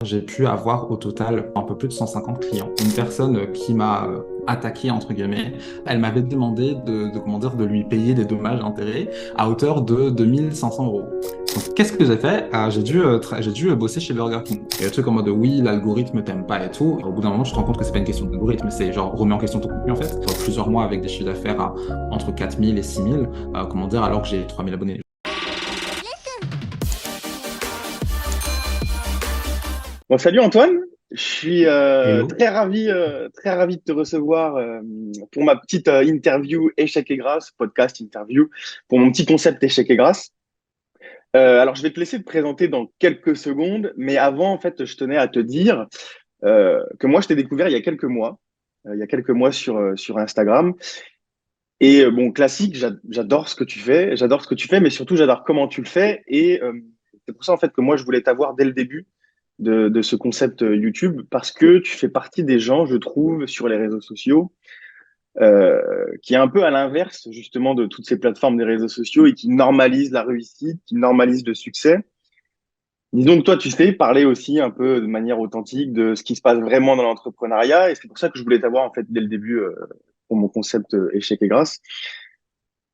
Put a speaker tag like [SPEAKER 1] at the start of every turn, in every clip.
[SPEAKER 1] J'ai pu avoir au total un peu plus de 150 clients. Une personne qui m'a attaqué, entre guillemets, elle m'avait demandé comment dire, de lui payer des dommages intérêts à hauteur de 2 500 euros. Donc, qu'est-ce que j'ai fait? J'ai dû bosser chez Burger King. Et le truc en mode oui, l'algorithme t'aime pas et tout. Au bout d'un moment, tu te rends compte que c'est pas une question d'algorithme, c'est genre remets en question ton contenu en fait. Genre, plusieurs mois avec des chiffres d'affaires à entre 4 000 et 6 000, comment dire, alors que j'ai 3 000 abonnés.
[SPEAKER 2] Bon, salut Antoine, je suis
[SPEAKER 1] Hello.
[SPEAKER 2] très ravi de te recevoir pour ma petite interview Échec et Grâce, podcast interview, pour mon petit concept Échec et Grâce. Alors, je vais te laisser te présenter dans quelques secondes, mais avant, en fait, je tenais à te dire que moi, je t'ai découvert il y a quelques mois sur Instagram. Et bon, classique, j'adore ce que tu fais, mais surtout, j'adore comment tu le fais. Et c'est pour ça, en fait, que moi, je voulais t'avoir dès le début de ce concept YouTube parce que tu fais partie des gens, je trouve, sur les réseaux sociaux, qui est un peu à l'inverse justement de toutes ces plateformes des réseaux sociaux et qui normalisent la réussite, qui normalisent le succès. Disons que toi, tu sais parler aussi un peu de manière authentique de ce qui se passe vraiment dans l'entrepreneuriat et c'est pour ça que je voulais t'avoir en fait dès le début pour mon concept Échec et Grâce.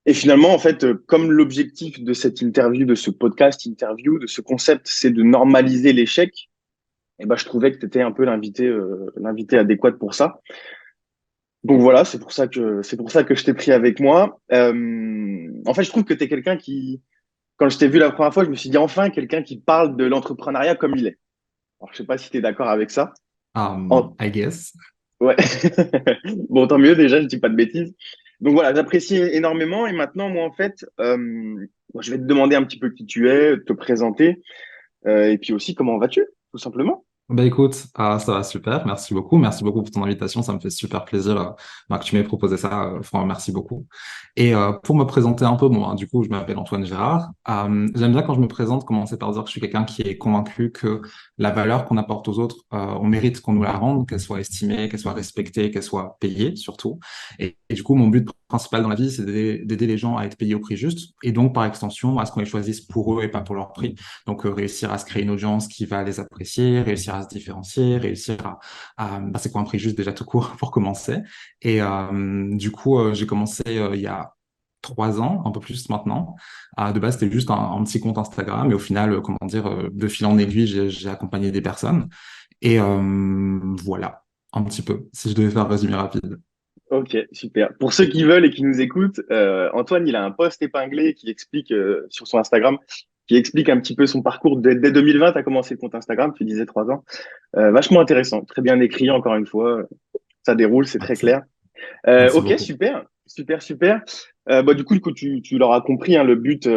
[SPEAKER 2] Et finalement, en fait, comme l'objectif de cette interview, de ce podcast interview, de ce concept, c'est de normaliser l'échec, et ben, je trouvais que tu étais un peu l'invité adéquat pour ça. Donc voilà, c'est pour ça que je t'ai pris avec moi. En fait, je trouve que tu es quelqu'un qui, quand je t'ai vu la première fois, je me suis dit enfin quelqu'un qui parle de l'entrepreneuriat comme il est. Alors, je sais pas si tu es d'accord avec ça.
[SPEAKER 1] I guess.
[SPEAKER 2] Ouais. Bon, tant mieux déjà, je dis pas de bêtises. Donc voilà, j'apprécie énormément. Et maintenant, moi, en fait, bon, je vais te demander un petit peu qui tu es, te présenter, et puis aussi comment vas-tu, tout simplement.
[SPEAKER 1] Bah écoute, ça va super, merci beaucoup. Merci beaucoup pour ton invitation, ça me fait super plaisir que tu m'aies proposé ça. Enfin, merci beaucoup. Et pour me présenter un peu, bon, hein, du coup, je m'appelle Antoine Gérard. J'aime bien quand je me présente commencer par dire que je suis quelqu'un qui est convaincu que la valeur qu'on apporte aux autres, on mérite qu'on nous la rende, qu'elle soit estimée, qu'elle soit respectée, qu'elle soit payée surtout. Et du coup, mon but principal dans la vie, c'est d'aider les gens à être payés au prix juste, et donc par extension à ce qu'on les choisisse pour eux et pas pour leur prix. Donc, réussir à se créer une audience qui va les apprécier, réussir à se différencier, réussir bah, c'est quoi un prix juste déjà tout court pour commencer. Et du coup, j'ai commencé il y a 3 ans, un peu plus maintenant. De base, c'était juste un petit compte Instagram, et au final, comment dire, de fil en aiguille, j'ai accompagné des personnes. Et voilà, un petit peu, si je devais faire un résumé rapide.
[SPEAKER 2] Ok, super. Pour ceux qui veulent et qui nous écoutent, Antoine, il a un post épinglé qui explique sur son Instagram, qui explique un petit peu son parcours. Dès 2020, tu as commencé le compte Instagram, tu disais 3 ans. Vachement intéressant, très bien écrit, encore une fois. Ça déroule, c'est très
[SPEAKER 1] Merci.
[SPEAKER 2] clair.
[SPEAKER 1] Merci
[SPEAKER 2] Ok,
[SPEAKER 1] beaucoup.
[SPEAKER 2] super, super, super. Bah, du coup, tu l'auras compris, hein, le but,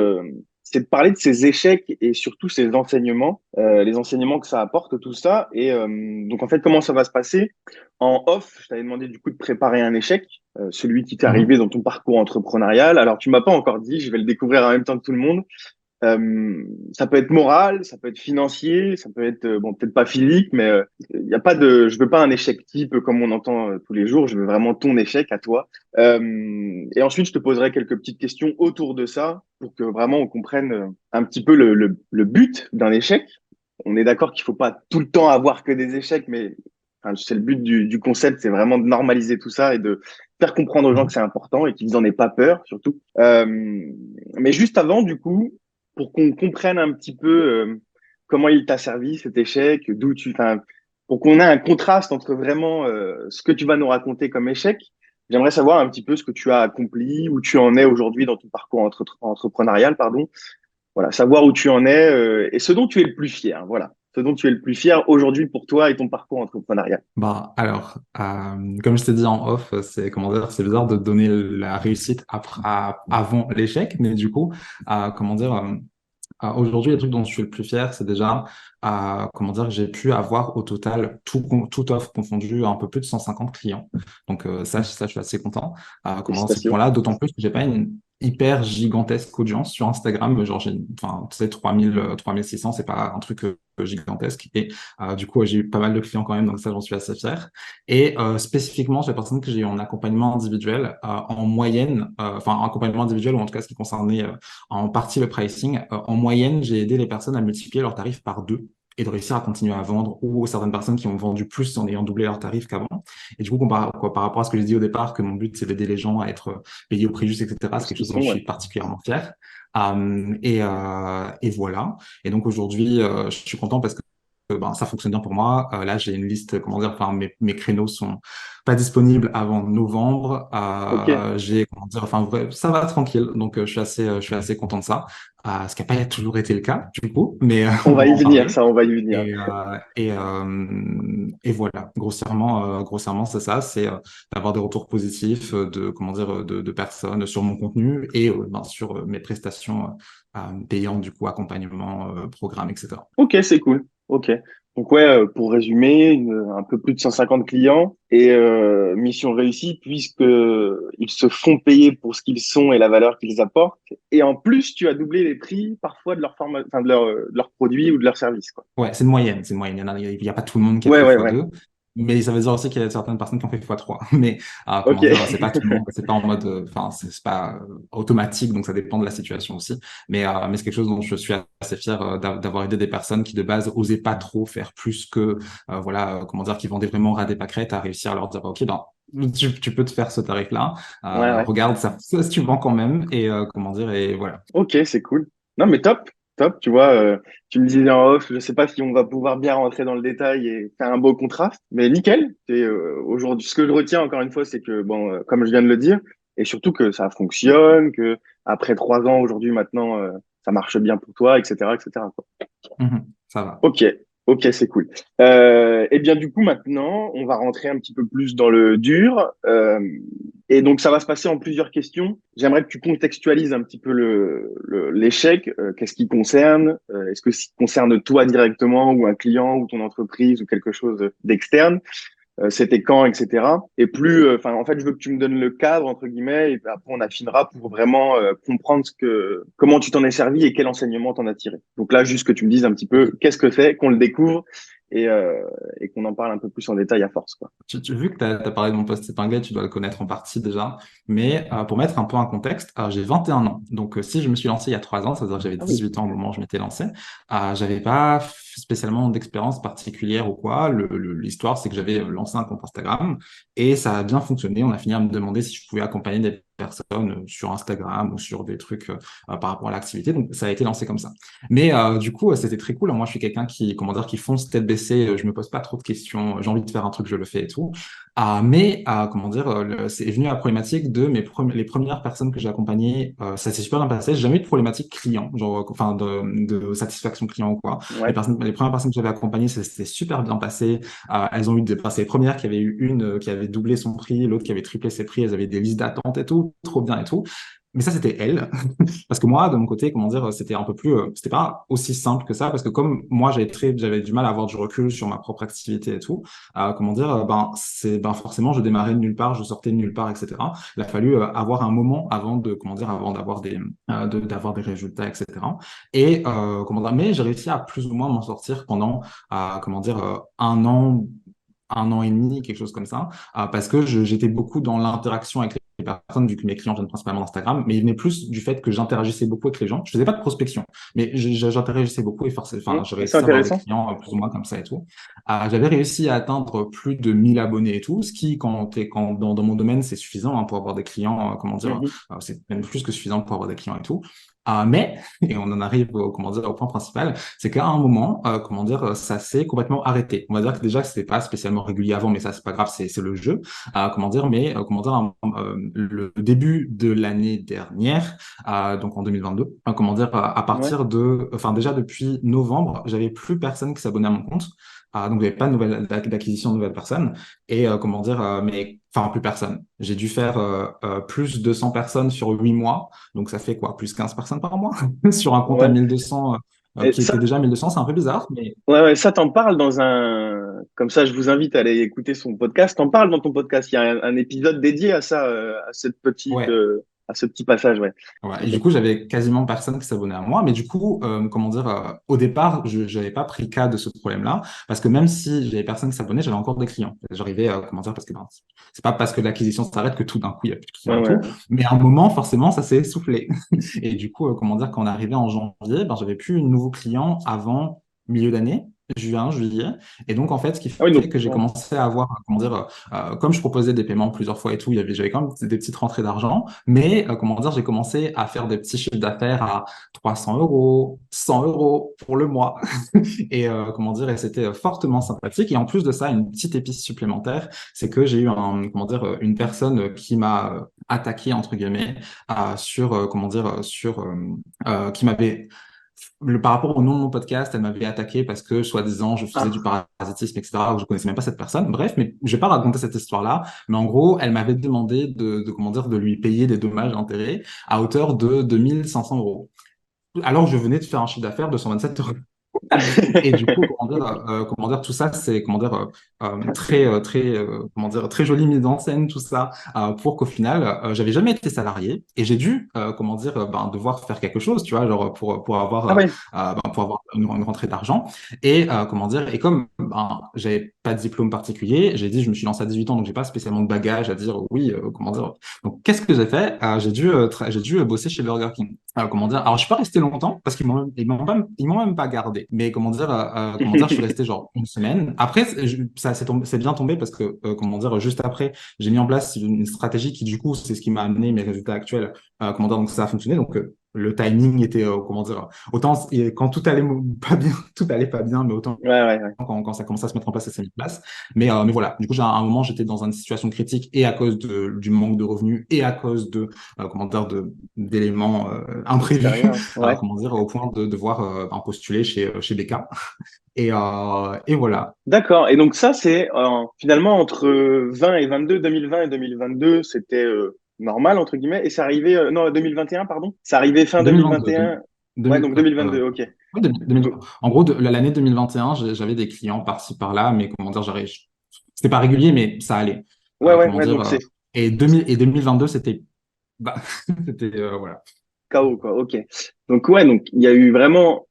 [SPEAKER 2] c'est de parler de ses échecs et surtout ses enseignements, les enseignements que ça apporte, tout ça. Et donc, en fait, comment ça va se passer? En off, je t'avais demandé du coup de préparer un échec, celui qui t'est arrivé
[SPEAKER 1] Mhm.
[SPEAKER 2] dans ton parcours entrepreneurial. Alors, tu m'as pas encore dit, je vais le découvrir en même temps que tout le monde. Ça peut être moral, ça peut être financier, ça peut être bon peut-être pas physique, mais il y a pas de, je veux pas un échec type comme on entend tous les jours. Je veux vraiment ton échec à toi. Et ensuite, je te poserai quelques petites questions autour de ça pour que vraiment on comprenne un petit peu le but d'un échec. On est d'accord qu'il faut pas tout le temps avoir que des échecs, mais enfin, c'est le but du concept, c'est vraiment de normaliser tout ça et de faire comprendre aux gens que
[SPEAKER 1] Mhm.
[SPEAKER 2] c'est important et qu'ils en aient pas peur surtout. Mais juste avant, du coup, pour qu'on comprenne un petit peu comment il t'a servi cet échec, d'où tu, enfin, pour qu'on ait un contraste entre vraiment ce que tu vas nous raconter comme échec, j'aimerais savoir un petit peu ce que tu as accompli, où tu en es aujourd'hui dans ton parcours entrepreneurial, pardon. Voilà, savoir où tu en es et ce dont tu es le plus fier. Voilà, ce dont tu es le plus fier aujourd'hui pour toi et ton parcours entrepreneurial.
[SPEAKER 1] Bah, alors, comme je t'ai dit en off, c'est comment dire, c'est bizarre de donner la réussite avant l'échec, mais du coup, comment dire, aujourd'hui, les trucs dont je suis le plus fier, c'est déjà, comment dire, j'ai pu avoir au total, toute offre confondue, un peu plus de 150 clients. Donc, ça, je suis assez content. Comment dire, ce
[SPEAKER 2] Félicitations.
[SPEAKER 1] point-là, d'autant plus que j'ai pas une hyper gigantesque audience sur Instagram. Genre, enfin, tu sais, 3600, c'est pas un truc gigantesque. Et du coup, j'ai eu pas mal de clients quand même, donc ça, j'en suis assez fier. Et spécifiquement sur les personnes que j'ai eu en accompagnement individuel, en moyenne, enfin, en accompagnement individuel, ou en tout cas ce qui concernait en partie le pricing. En moyenne, j'ai aidé les personnes à multiplier leurs tarifs par deux. et de réussir à continuer à vendre, ou certaines personnes qui ont vendu plus en ayant doublé leurs tarifs qu'avant. Et du coup, par rapport à ce que j'ai dit au départ, que mon but, c'est d'aider les gens à être payés au prix juste, etc., c'est
[SPEAKER 2] Ce
[SPEAKER 1] quelque
[SPEAKER 2] qu'ils
[SPEAKER 1] chose dont
[SPEAKER 2] sont,
[SPEAKER 1] je
[SPEAKER 2] ouais.
[SPEAKER 1] suis particulièrement fier. Et voilà. Et donc aujourd'hui, je suis content parce que ben, ça fonctionne bien pour moi. Là, j'ai une liste, comment dire, enfin, mes créneaux sont pas disponibles avant novembre.
[SPEAKER 2] Ok,
[SPEAKER 1] J'ai, comment dire, enfin, ça va tranquille. Donc, je suis assez content de ça. Ce qui n'a pas toujours été le cas, du coup, mais
[SPEAKER 2] on
[SPEAKER 1] on
[SPEAKER 2] va
[SPEAKER 1] va
[SPEAKER 2] y
[SPEAKER 1] en
[SPEAKER 2] venir,
[SPEAKER 1] parler.
[SPEAKER 2] ça, on va y venir.
[SPEAKER 1] Et voilà, grossièrement, c'est ça, c'est d'avoir des retours positifs de, comment dire, de personnes sur mon contenu et ben, sur mes prestations payantes, du coup, accompagnement, programme, etc.
[SPEAKER 2] Ok, c'est cool. Ok. Donc ouais, pour résumer, un peu plus de 150 clients et mission réussie puisque ils se font payer pour ce qu'ils sont et la valeur qu'ils apportent. Et en plus, tu as doublé les prix parfois de leur enfin de leurs produits ou de leurs services, quoi.
[SPEAKER 1] Ouais, c'est une moyenne, c'est une moyenne. Il y a pas tout le monde qui a
[SPEAKER 2] Ouais,
[SPEAKER 1] fait
[SPEAKER 2] ouais, ouais.
[SPEAKER 1] x2, mais ça veut dire aussi qu'il y a certaines personnes qui ont fait x3. Mais
[SPEAKER 2] Ok.
[SPEAKER 1] comment dire, c'est pas tout le monde, c'est pas en mode, enfin, c'est pas automatique, donc ça dépend de la situation aussi. Mais c'est quelque chose dont je suis assez fier d'avoir aidé des personnes qui de base osaient pas trop faire plus que, voilà, comment dire, qui vendaient vraiment ras des pâquerettes à réussir à leur dire, ok, ben, tu peux te faire ce tarif-là,
[SPEAKER 2] Ouais, ouais.
[SPEAKER 1] regarde, ça se tu vends quand même, et comment dire, et voilà.
[SPEAKER 2] Ok, c'est cool. Non, mais top, top. Tu vois, tu me disais en off, je sais pas si on va pouvoir bien rentrer dans le détail et faire un beau contraste, mais nickel. Et aujourd'hui, ce que je retiens encore une fois, c'est que bon, comme je viens de le dire, et surtout que ça fonctionne, que après 3 ans aujourd'hui maintenant, ça marche bien pour toi, etc., etc.
[SPEAKER 1] Ça va.
[SPEAKER 2] Ok, ok, c'est cool. Et bien du coup maintenant, on va rentrer un petit peu plus dans le dur. Et donc ça va se passer en plusieurs questions. J'aimerais que tu contextualises un petit peu l'échec. Qu'est-ce qui concerne? Est-ce que ça concerne toi directement ou un client ou ton entreprise ou quelque chose d'externe? C'était quand, etc. Et plus, enfin, en fait, je veux que tu me donnes le cadre entre guillemets, et puis après on affinera pour vraiment comprendre comment tu t'en es servi et quel enseignement t'en as tiré. Donc là, juste que tu me dises un petit peu qu'est-ce que c'est, qu'on le découvre et, euh, et qu'on en parle un peu plus en détail à force, quoi.
[SPEAKER 1] Vu que tu as parlé de mon post épinglé, tu dois le connaître en partie déjà. Mais pour mettre un peu un contexte, j'ai 21 ans. Donc, si je me suis lancé il y a 3 ans, c'est-à-dire que j'avais
[SPEAKER 2] Ah oui.
[SPEAKER 1] 18 ans au moment où je m'étais lancé, j'avais pas spécialement d'expérience particulière ou quoi. L'histoire, c'est que j'avais lancé un compte Instagram et ça a bien fonctionné. On a fini à me demander si je pouvais accompagner des personnes sur Instagram ou sur des trucs par rapport à l'activité. Donc, ça a été lancé comme ça. Mais du coup, c'était très cool. Moi, je suis quelqu'un qui, comment dire, qui fonce tête baissée. Je me pose pas trop de questions. J'ai envie de faire un truc, je le fais et tout. Comment dire, c'est venu la problématique de les premières personnes que j'ai accompagnées. Ça s'est super bien passé. J'ai jamais eu de problématique client, genre, enfin, de satisfaction client ou quoi.
[SPEAKER 2] Ouais.
[SPEAKER 1] Les premières personnes que j'avais accompagnées, ça s'était super bien passé. Elles ont eu enfin, c'est les premières qui avaient eu une qui avait doublé son prix, l'autre qui avait triplé ses prix. Elles avaient des listes d'attente et tout, trop bien et tout. Mais ça, c'était elle. Parce que moi, de mon côté, comment dire, c'était un peu plus, c'était pas aussi simple que ça, parce que comme moi, j'avais du mal à avoir du recul sur ma propre activité et tout, comment dire, ben forcément, je démarrais de nulle part, je sortais de nulle part, etc. Il a fallu avoir un moment avant de, comment dire, avant d'avoir d'avoir des résultats, etc. Et comment dire, mais j'ai réussi à plus ou moins m'en sortir pendant, comment dire, 1 an et demi, quelque chose comme ça, parce que j'étais beaucoup dans l'interaction avec les personnes, vu que mes clients viennent principalement d'Instagram, mais il venait plus du fait que j'interagissais beaucoup avec les gens. Je faisais pas de prospection, mais j'interagissais beaucoup et forcément, enfin, j'ai
[SPEAKER 2] C'est
[SPEAKER 1] réussi à avoir des
[SPEAKER 2] intéressant.
[SPEAKER 1] clients plus ou moins comme ça et tout. J'avais réussi à atteindre plus de 1000 abonnés et tout, ce qui, quand dans mon domaine, c'est suffisant pour avoir des clients, comment dire,
[SPEAKER 2] Mhm.
[SPEAKER 1] c'est même plus que suffisant pour avoir des clients et tout. Mais, et on en arrive comment dire, au point principal, c'est qu'à un moment, comment dire, ça s'est complètement arrêté. On va dire que déjà, c'était pas spécialement régulier avant, mais ça, c'est pas grave, c'est le jeu. Comment dire, mais comment dire, le début de l'année dernière, donc en 2022, comment dire, à
[SPEAKER 2] Ouais.
[SPEAKER 1] partir de, enfin déjà depuis novembre, j'avais plus personne qui s'abonnait à mon compte. Donc, il n'y avait pas de d'acquisition de nouvelles personnes. Et comment dire, mais enfin, plus personne. J'ai dû faire plus de 100 personnes sur 8 mois. Donc, ça fait quoi? Plus 15 personnes par mois sur un compte à
[SPEAKER 2] Ouais.
[SPEAKER 1] 1200
[SPEAKER 2] Et
[SPEAKER 1] qui était
[SPEAKER 2] ça,
[SPEAKER 1] déjà 1200. C'est un peu bizarre, mais
[SPEAKER 2] ouais, ouais, ça t'en parle dans un. Comme ça, je vous invite à aller écouter son podcast. T'en parles dans ton podcast. Il y a un épisode dédié à ça,
[SPEAKER 1] ouais.
[SPEAKER 2] à ce petit passage, ouais.
[SPEAKER 1] Ouais. Et
[SPEAKER 2] Ok.
[SPEAKER 1] du coup, j'avais quasiment personne qui s'abonnait à moi. Mais du coup, comment dire, au départ, je n'avais pas pris cas de ce problème-là. Parce que même si j'avais personne qui s'abonnait, j'avais encore des clients. J'arrivais, comment dire, parce que ben, c'est pas parce que l'acquisition s'arrête que tout d'un coup, il n'y a plus de
[SPEAKER 2] Ouais,
[SPEAKER 1] clients et tout.
[SPEAKER 2] ouais.
[SPEAKER 1] Mais à un moment, forcément, ça s'est essoufflé. Et du coup, comment dire, quand on arrivait en janvier, ben, j'avais plus de nouveaux clients avant milieu d'année. juin, juillet. Et donc, en fait, ce qui
[SPEAKER 2] Ah oui,
[SPEAKER 1] fait
[SPEAKER 2] donc,
[SPEAKER 1] que j'ai
[SPEAKER 2] ouais.
[SPEAKER 1] commencé à avoir, comment dire, comme je proposais des paiements plusieurs fois et tout, j'avais quand même des petites rentrées d'argent. Mais, comment dire, j'ai commencé à faire des petits chiffres d'affaires à 300 euros, 100 euros pour le mois. Et, comment dire, et c'était fortement sympathique. Et en plus de ça, une petite épice supplémentaire, c'est que j'ai eu comment dire, une personne qui m'a attaqué, entre guillemets, sur, comment dire, sur, qui m'avait par rapport au nom de mon podcast, elle m'avait attaqué parce que, soi-disant, je faisais du
[SPEAKER 2] Ah.
[SPEAKER 1] parasitisme, etc., ou je connaissais même pas cette personne. Bref, mais je vais pas raconter cette histoire-là. Mais en gros, elle m'avait demandé comment dire, de lui payer des dommages et intérêts à hauteur de 2500 euros. Alors, je venais de faire un chiffre d'affaires de 127 euros. Et du coup, comment dire, tout ça, c'est, comment dire, comment dire, très jolie mise en scène, tout ça, pour qu'au final, j'avais jamais été salarié et j'ai dû, comment dire, ben, devoir faire quelque chose, tu vois, genre
[SPEAKER 2] Ah ouais.
[SPEAKER 1] pour avoir une rentrée d'argent. Et, comment dire, et comme, ben, j'avais pas de diplôme particulier, j'ai dit, je me suis lancé à 18 ans, donc j'ai pas spécialement de bagage à dire, oui, comment dire. Donc, qu'est-ce que j'ai fait? J'ai dû bosser chez Burger King. Comment dire? Alors, je suis pas resté longtemps parce ils m'ont même pas gardé. Mais comment dire, je suis resté genre une semaine. Après, c'est bien tombé parce que, comment dire, juste après, j'ai mis en place une stratégie qui, du coup, c'est ce qui m'a amené mes résultats actuels. Comment dire, donc ça a fonctionné. Donc, le timing était, comment dire, autant quand tout allait pas bien, tout allait pas bien, mais autant
[SPEAKER 2] Ouais, ouais, ouais.
[SPEAKER 1] quand ça commence à se mettre en place, ça s'est mis en place. Mais voilà, du coup, à un moment, j'étais dans une situation critique et à cause du manque de revenus et à cause comment dire, d'éléments imprévus,
[SPEAKER 2] Extérieur. Ouais.
[SPEAKER 1] comment dire, au point de devoir postuler chez BK. Et voilà.
[SPEAKER 2] D'accord. Et donc ça, c'est finalement entre 20 et 22, 2020 et 2022, c'était normal, entre guillemets. Et c'est arrivé, non, 2021, pardon. C'est arrivé fin
[SPEAKER 1] 2022,
[SPEAKER 2] 2021. Ouais,
[SPEAKER 1] 2000,
[SPEAKER 2] donc 2022, ok.
[SPEAKER 1] ouais, 2000.
[SPEAKER 2] Donc,
[SPEAKER 1] En gros, l'année 2021, j'avais des clients par-ci, par-là, mais comment dire, c'était pas régulier, mais ça allait.
[SPEAKER 2] ouais, ouais,
[SPEAKER 1] Comment
[SPEAKER 2] ouais,
[SPEAKER 1] dire,
[SPEAKER 2] donc c'est
[SPEAKER 1] et 2022, c'était, bah, c'était, voilà.
[SPEAKER 2] KO, quoi. Ok. Donc, ouais, donc il y a eu vraiment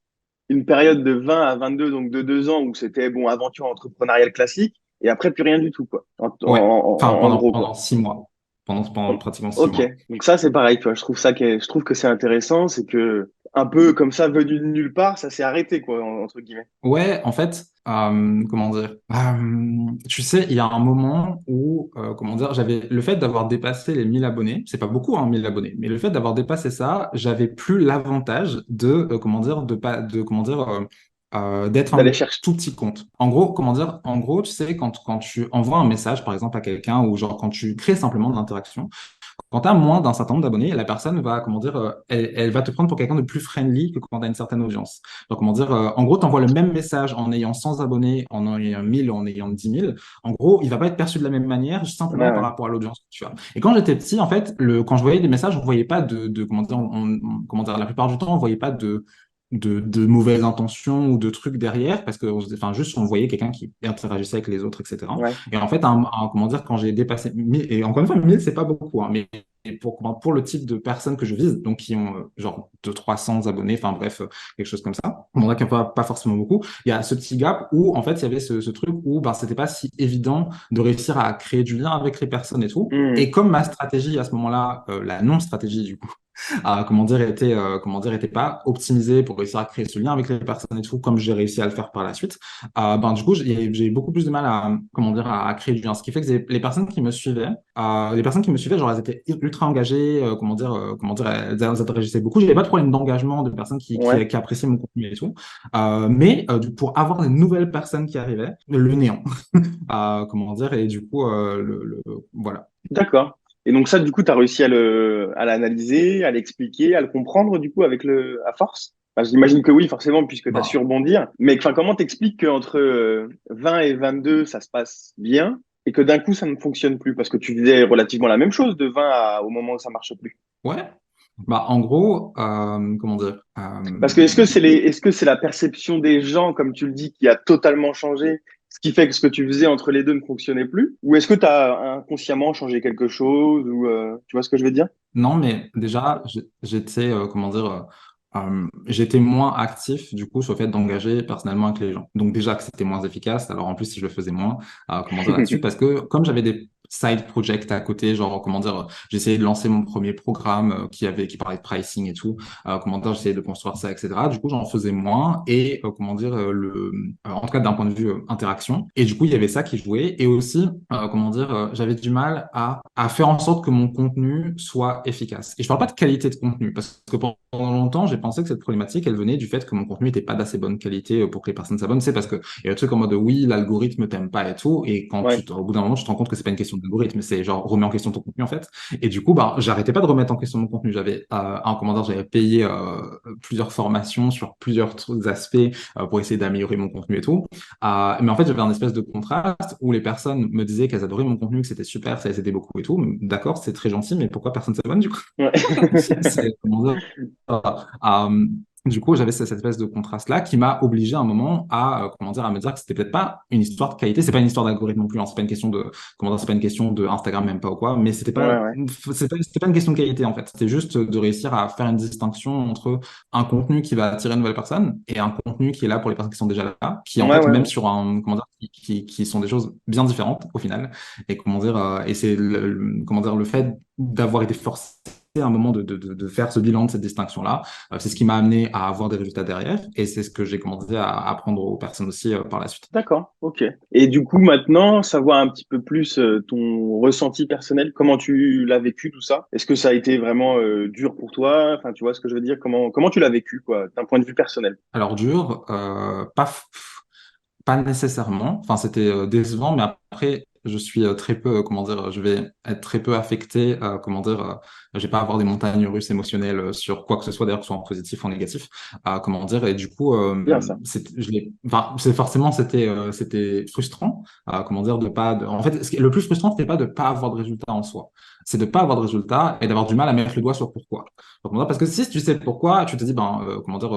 [SPEAKER 2] une période de 20 à 22, donc de 2 ans où c'était, bon, aventure entrepreneuriale classique. Et après, plus rien du tout, quoi.
[SPEAKER 1] Ouais. Enfin,
[SPEAKER 2] En gros,
[SPEAKER 1] pendant
[SPEAKER 2] quoi.
[SPEAKER 1] 6 mois. Pendant pratiquement six
[SPEAKER 2] Ok,
[SPEAKER 1] mois.
[SPEAKER 2] donc ça c'est pareil, tu vois. Je trouve que c'est intéressant, c'est que un peu comme ça venu de nulle part, ça s'est arrêté quoi, entre guillemets.
[SPEAKER 1] Ouais, en fait, comment dire, tu sais, il y a un moment où, comment dire, j'avais le fait d'avoir dépassé les 1000 abonnés, c'est pas beaucoup, hein, 1000 abonnés, mais le fait d'avoir dépassé ça, j'avais plus l'avantage de, comment dire, de pas, de, comment dire, d'être
[SPEAKER 2] D'aller
[SPEAKER 1] un
[SPEAKER 2] chercher.
[SPEAKER 1] tout petit compte. En gros, comment dire, en gros, tu sais, quand tu envoies un message, par exemple, à quelqu'un, ou genre quand tu crées simplement de l'interaction, quand tu as moins d'un certain nombre d'abonnés, la personne va, comment dire, elle va te prendre pour quelqu'un de plus friendly que quand tu as une certaine audience. Donc, comment dire, en gros, tu envoies le même message en ayant 100 abonnés, en ayant 1000, en ayant 10 000. En gros, il va pas être perçu de la même manière, juste
[SPEAKER 2] Ouais,
[SPEAKER 1] simplement par
[SPEAKER 2] ouais.
[SPEAKER 1] rapport à l'audience que tu as. Et quand j'étais petit, en fait, quand je voyais des messages, on voyait pas comment dire, comment dire, la plupart du temps, on voyait pas de mauvaises intentions ou de trucs derrière, parce que, enfin, juste, on voyait quelqu'un qui interagissait avec les autres, etc.
[SPEAKER 2] Ouais.
[SPEAKER 1] Et en fait, comment dire, quand j'ai dépassé 1000, et encore une fois, 1000, c'est pas beaucoup, hein, mais pour le type de personnes que je vise, donc qui ont genre de 300 abonnés, enfin bref, quelque chose comme ça, bon, là, pas forcément beaucoup, il y a ce petit gap où, en fait, il y avait ce truc où ben, c'était pas si évident de réussir à créer du lien avec les personnes et tout. Et
[SPEAKER 2] Mhm.
[SPEAKER 1] comme ma stratégie à ce moment-là, la non-stratégie du coup, comment dire, était pas optimisée pour réussir à créer ce lien avec les personnes et tout, comme j'ai réussi à le faire par la suite, ben, du coup, j'ai eu beaucoup plus de mal à, comment dire, à créer du lien. Ce qui fait que les personnes qui me suivaient, genre, elles étaient ultra engagées, comment dire, elles interagissaient beaucoup. J'avais pas de problème d'engagement de personnes
[SPEAKER 2] Ouais.
[SPEAKER 1] qui appréciaient mon contenu et tout. Mais pour avoir des nouvelles personnes qui arrivaient, le néant. Comment dire, et du coup, voilà.
[SPEAKER 2] D'accord. Et donc ça, du coup, tu as réussi à l'analyser, à l'expliquer, à le comprendre, du coup, à force? Enfin, j'imagine que oui, forcément, puisque tu as su
[SPEAKER 1] Bah,
[SPEAKER 2] rebondir. Mais enfin, comment t'expliques qu'entre 20 et 22, ça se passe bien, et que d'un coup, ça ne fonctionne plus? Parce que tu faisais relativement la même chose de 20 au moment où ça marche plus.
[SPEAKER 1] ouais. Bah, en gros, comment dire,
[SPEAKER 2] Parce que est-ce que c'est la perception des gens, comme tu le dis, qui a totalement changé, ce qui fait que ce que tu faisais entre les deux ne fonctionnait plus? Ou est-ce que tu as inconsciemment changé quelque chose ou tu vois ce que je veux dire?
[SPEAKER 1] non, mais déjà, j'étais, comment dire, j'étais moins actif, du coup, sur le fait d'engager personnellement avec les gens. Donc, déjà que c'était moins efficace, alors en plus, si je le faisais moins, comment dire là-dessus, parce que comme j'avais side project à côté, genre comment dire, j'ai essayé de lancer mon premier programme qui parlait de pricing et tout, comment dire, j'essayais de construire ça, etc. Du coup, j'en faisais moins et comment dire, en tout cas d'un point de vue interaction. Et du coup, il y avait ça qui jouait et aussi, comment dire, j'avais du mal à faire en sorte que mon contenu soit efficace. Et je parle pas de qualité de contenu parce que pendant longtemps, j'ai pensé que cette problématique, elle venait du fait que mon contenu n'était pas d'assez bonne qualité pour que les personnes s'abonnent. C'est parce que il y a le truc en mode oui, l'algorithme t'aime pas et tout. Et
[SPEAKER 2] Ouais.
[SPEAKER 1] au bout d'un moment, tu te rends compte que c'est pas une question d'algorithme, c'est genre remets en question ton contenu en fait. Et du coup, bah, j'arrêtais pas de remettre en question mon contenu. J'avais un commandeur, j'avais payé plusieurs formations sur plusieurs aspects pour essayer d'améliorer mon contenu et tout. Mais en fait, j'avais un espèce de contraste où les personnes me disaient qu'elles adoraient mon contenu, que c'était super, ça les aidait beaucoup et tout. D'accord, c'est très gentil, mais pourquoi personne s'abonne du coup?
[SPEAKER 2] Ouais.
[SPEAKER 1] Comment dire, euh, euh, du coup, j'avais cette espèce de contraste-là qui m'a obligé à un moment à, comment dire, à me dire que c'était peut-être pas une histoire de qualité, c'est pas une histoire d'algorithme non plus, hein, c'est pas une question de, comment dire, c'est pas une question de Instagram même pas ou quoi, mais
[SPEAKER 2] Ouais, ouais.
[SPEAKER 1] c'était pas une question de qualité en fait. C'était juste de réussir à faire une distinction entre un contenu qui va attirer une nouvelle personne et un contenu qui est là pour les personnes qui sont déjà là, qui en
[SPEAKER 2] Ouais,
[SPEAKER 1] fait,
[SPEAKER 2] ouais,
[SPEAKER 1] même
[SPEAKER 2] ouais.
[SPEAKER 1] sur un, comment dire, qui sont des choses bien différentes au final. Et comment dire, et c'est comment dire, le fait d'avoir été forcé à un moment de faire ce bilan de cette distinction-là. C'est ce qui m'a amené à avoir des résultats derrière et c'est ce que j'ai commencé à apprendre aux personnes aussi par la suite.
[SPEAKER 2] D'accord, ok. Et du coup, maintenant, savoir un petit peu plus ton ressenti personnel, comment tu l'as vécu tout ça? Est-ce que ça a été vraiment dur pour toi? Enfin, tu vois ce que je veux dire? Comment tu l'as vécu, quoi, d'un point de vue personnel?
[SPEAKER 1] Alors dur, pas nécessairement. Enfin, c'était décevant, mais après, je suis très peu, comment dire, je vais être très peu affecté, comment dire, je vais pas avoir des montagnes russes émotionnelles sur quoi que ce soit, d'ailleurs, que ce soit en positif ou en négatif, comment dire, et du coup,
[SPEAKER 2] Bien ça.
[SPEAKER 1] enfin, c'est forcément, c'était frustrant, comment dire, en fait, le plus frustrant, c'était pas de pas avoir de résultat en soi, c'est de pas avoir de résultat et d'avoir du mal à mettre le doigt sur pourquoi. Donc, parce que si tu sais pourquoi, tu te dis, ben, comment dire,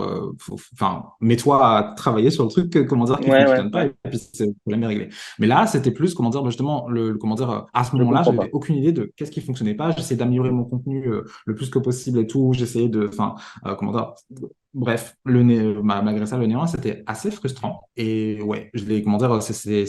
[SPEAKER 1] enfin, mets-toi à travailler sur le truc, comment dire, qui
[SPEAKER 2] Ouais, ouais,
[SPEAKER 1] fonctionne pas,
[SPEAKER 2] ouais.
[SPEAKER 1] et puis c'est le problème est réglé. Mais là, c'était plus, comment dire, ben, justement, comment dire, à ce
[SPEAKER 2] Je
[SPEAKER 1] moment-là,
[SPEAKER 2] comprends
[SPEAKER 1] j'avais
[SPEAKER 2] pas.
[SPEAKER 1] aucune idée de qu'est-ce qui fonctionnait pas. J'essayais d'améliorer mon contenu le plus que possible et tout. J'essayais enfin, comment dire, bref, malgré ça, le néant, c'était assez frustrant. Et ouais, comment dire, c'était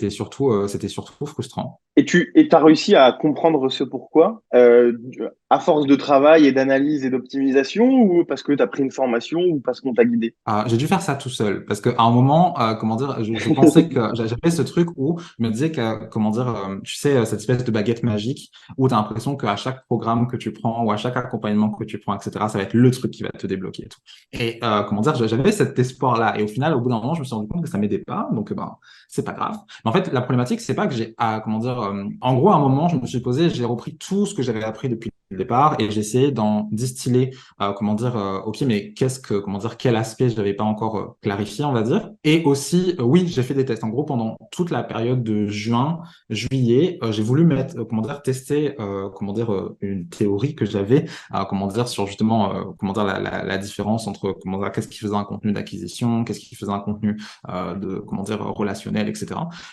[SPEAKER 1] surtout frustrant.
[SPEAKER 2] Et t'as réussi à comprendre ce pourquoi, à force de travail et d'analyse et d'optimisation, ou parce que t'as pris une formation, ou parce qu'on t'a guidé?
[SPEAKER 1] J'ai dû faire ça tout seul parce qu'à un moment, comment dire, je pensais que j'avais ce truc où je me disais que, comment dire, tu sais, cette espèce de baguette magique où tu as l'impression qu'à chaque programme que tu prends ou à chaque accompagnement que tu prends, etc., ça va être le truc qui va te débloquer et tout. Et comment dire, j'avais cet espoir-là. Et au final, au bout d'un moment, je me suis rendu compte que ça m'aidait pas. Donc, ben, c'est pas grave. Mais en fait, la problématique, c'est pas que comment dire, en gros, à un moment, je me suis posé, j'ai repris tout ce que j'avais appris depuis le départ et j'ai essayé d'en distiller comment dire, ok, mais comment dire, quel aspect je n'avais pas encore clarifié, on va dire. Et aussi, oui, j'ai fait des tests. En gros, pendant toute la période de juin, juillet, j'ai voulu mettre, comment dire, tester, comment dire, une théorie que j'avais, comment dire, sur justement, comment dire, la différence entre, comment dire, qu'est-ce qui faisait un contenu d'acquisition, qu'est-ce qui faisait un contenu de, comment dire, relationnel, etc.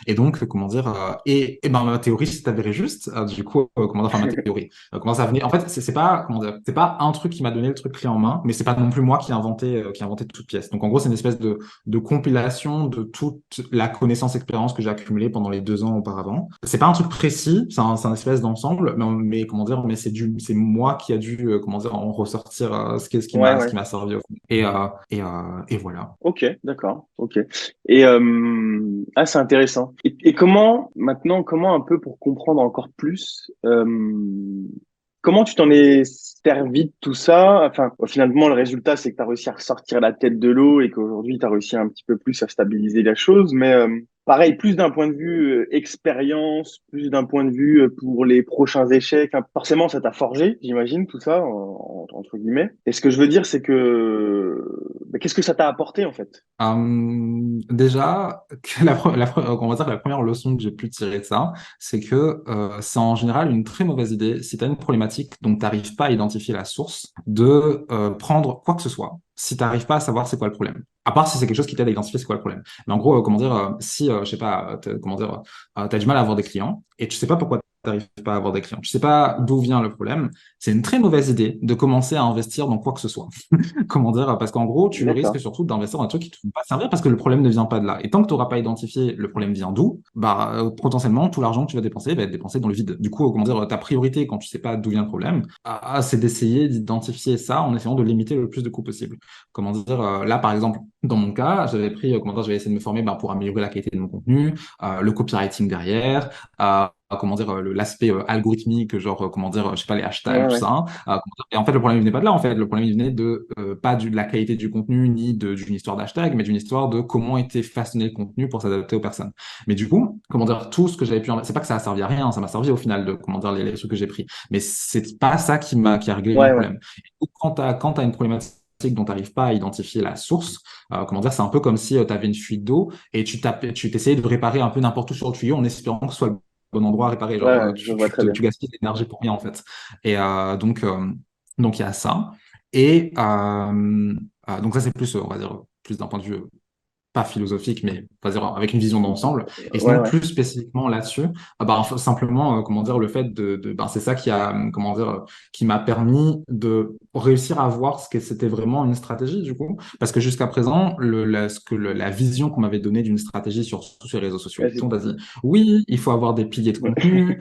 [SPEAKER 1] Et donc, comment dire, et ben, ma théorie s'est avérée juste. Du coup, comment dire, enfin, ma théorie. Comment ça venait. En fait, c'est pas, comment dire, c'est pas un truc qui m'a donné le truc clé en main, mais c'est pas non plus moi qui ai inventé toute pièce. Donc, en gros, c'est une espèce de compilation de toute la connaissance, expérience que j'ai accumulée pendant les 2 ans auparavant. C'est pas un truc précis, c'est un espèce d'ensemble, mais comment dire, mais c'est moi qui a dû, comment dire, en ressortir
[SPEAKER 2] Ouais,
[SPEAKER 1] ce
[SPEAKER 2] ouais.
[SPEAKER 1] qui m'a servi au fond. Et voilà.
[SPEAKER 2] Ok, d'accord. Ok. Et c'est intéressant. Et comment un peu pour comprendre encore plus, comment tu t'en es servi de tout ça? Enfin, finalement, le résultat, c'est que tu as réussi à ressortir la tête de l'eau et qu'aujourd'hui, tu as réussi un petit peu plus à stabiliser la chose. Mais pareil, plus d'un point de vue expérience, plus d'un point de vue pour les prochains échecs. Hein, forcément, ça t'a forgé, j'imagine, tout ça, entre guillemets. Et ce que je veux dire, c'est que qu'est-ce que ça t'a apporté, en fait?
[SPEAKER 1] Déjà, on va dire que la première leçon que j'ai pu tirer de ça, c'est que c'est en général une très mauvaise idée si tu as une problématique dont tu n'arrives pas à identifier la source, de prendre quoi que ce soit si tu n'arrives pas à savoir c'est quoi le problème. À part si c'est quelque chose qui t'aide à identifier c'est quoi le problème. Mais en gros, comment dire, si, je sais pas, comment dire, tu as du mal à avoir des clients et tu sais pas pourquoi n'arrives pas à avoir des clients. Je sais pas d'où vient le problème. C'est une très mauvaise idée de commencer à investir dans quoi que ce soit. Comment dire? Parce qu'en gros, tu risques
[SPEAKER 2] D'accord.
[SPEAKER 1] surtout d'investir dans un truc qui ne va pas servir parce que le problème ne vient pas de là. Et tant que tu n'auras pas identifié le problème vient d'où, bah, potentiellement, tout l'argent que tu vas dépenser va être dépensé dans le vide. Du coup, comment dire, ta priorité quand tu sais pas d'où vient le problème, c'est d'essayer d'identifier ça en essayant de limiter le plus de coûts possible. Comment dire, là, par exemple, dans mon cas, j'avais pris, comment dire, j'avais essayé de me former bah, pour améliorer la qualité de mon contenu, le copywriting derrière, comment dire, l'aspect algorithmique, genre, comment dire, je sais pas, les hashtags,
[SPEAKER 2] Ouais,
[SPEAKER 1] tout
[SPEAKER 2] ouais.
[SPEAKER 1] ça, hein. Et en fait, le problème il venait pas de là, en fait. Le problème il venait de pas de la qualité du contenu ni d'une histoire d'hashtag, mais d'une histoire de comment était façonné le contenu pour s'adapter aux personnes. Mais du coup, comment dire, tout ce que j'avais pu, c'est pas que ça a servi à rien, ça m'a servi au final de comment dire les trucs que j'ai pris, mais c'est pas ça qui a réglé mon
[SPEAKER 2] Ouais, ouais.
[SPEAKER 1] problème. Et donc, quand t'as une problématique dont tu n'arrives pas à identifier la source, comment dire, c'est un peu comme si tu avais une fuite d'eau et tu t'essayais de réparer un peu n'importe où sur le tuyau en espérant que ce soit le bon endroit à réparer.
[SPEAKER 2] Ouais,
[SPEAKER 1] Genre,
[SPEAKER 2] ouais, je vois très
[SPEAKER 1] tu
[SPEAKER 2] bien.
[SPEAKER 1] gaspilles de l'énergie pour rien, en fait. Et donc, il y a ça. Et donc, ça, c'est plus, on va dire, plus d'un point de vue pas philosophique, mais on va dire avec une vision d'ensemble. Et
[SPEAKER 2] Ouais,
[SPEAKER 1] sinon,
[SPEAKER 2] ouais.
[SPEAKER 1] plus spécifiquement là-dessus, simplement, comment dire, le fait ben, c'est ça qui a, comment dire, qui m'a permis de réussir à voir ce que c'était vraiment une stratégie, du coup. Parce que jusqu'à présent, la vision qu'on m'avait donnée d'une stratégie sur tous ces réseaux sociaux
[SPEAKER 2] Ouais,
[SPEAKER 1] et tout, on a dit, oui, il faut avoir des piliers de contenu,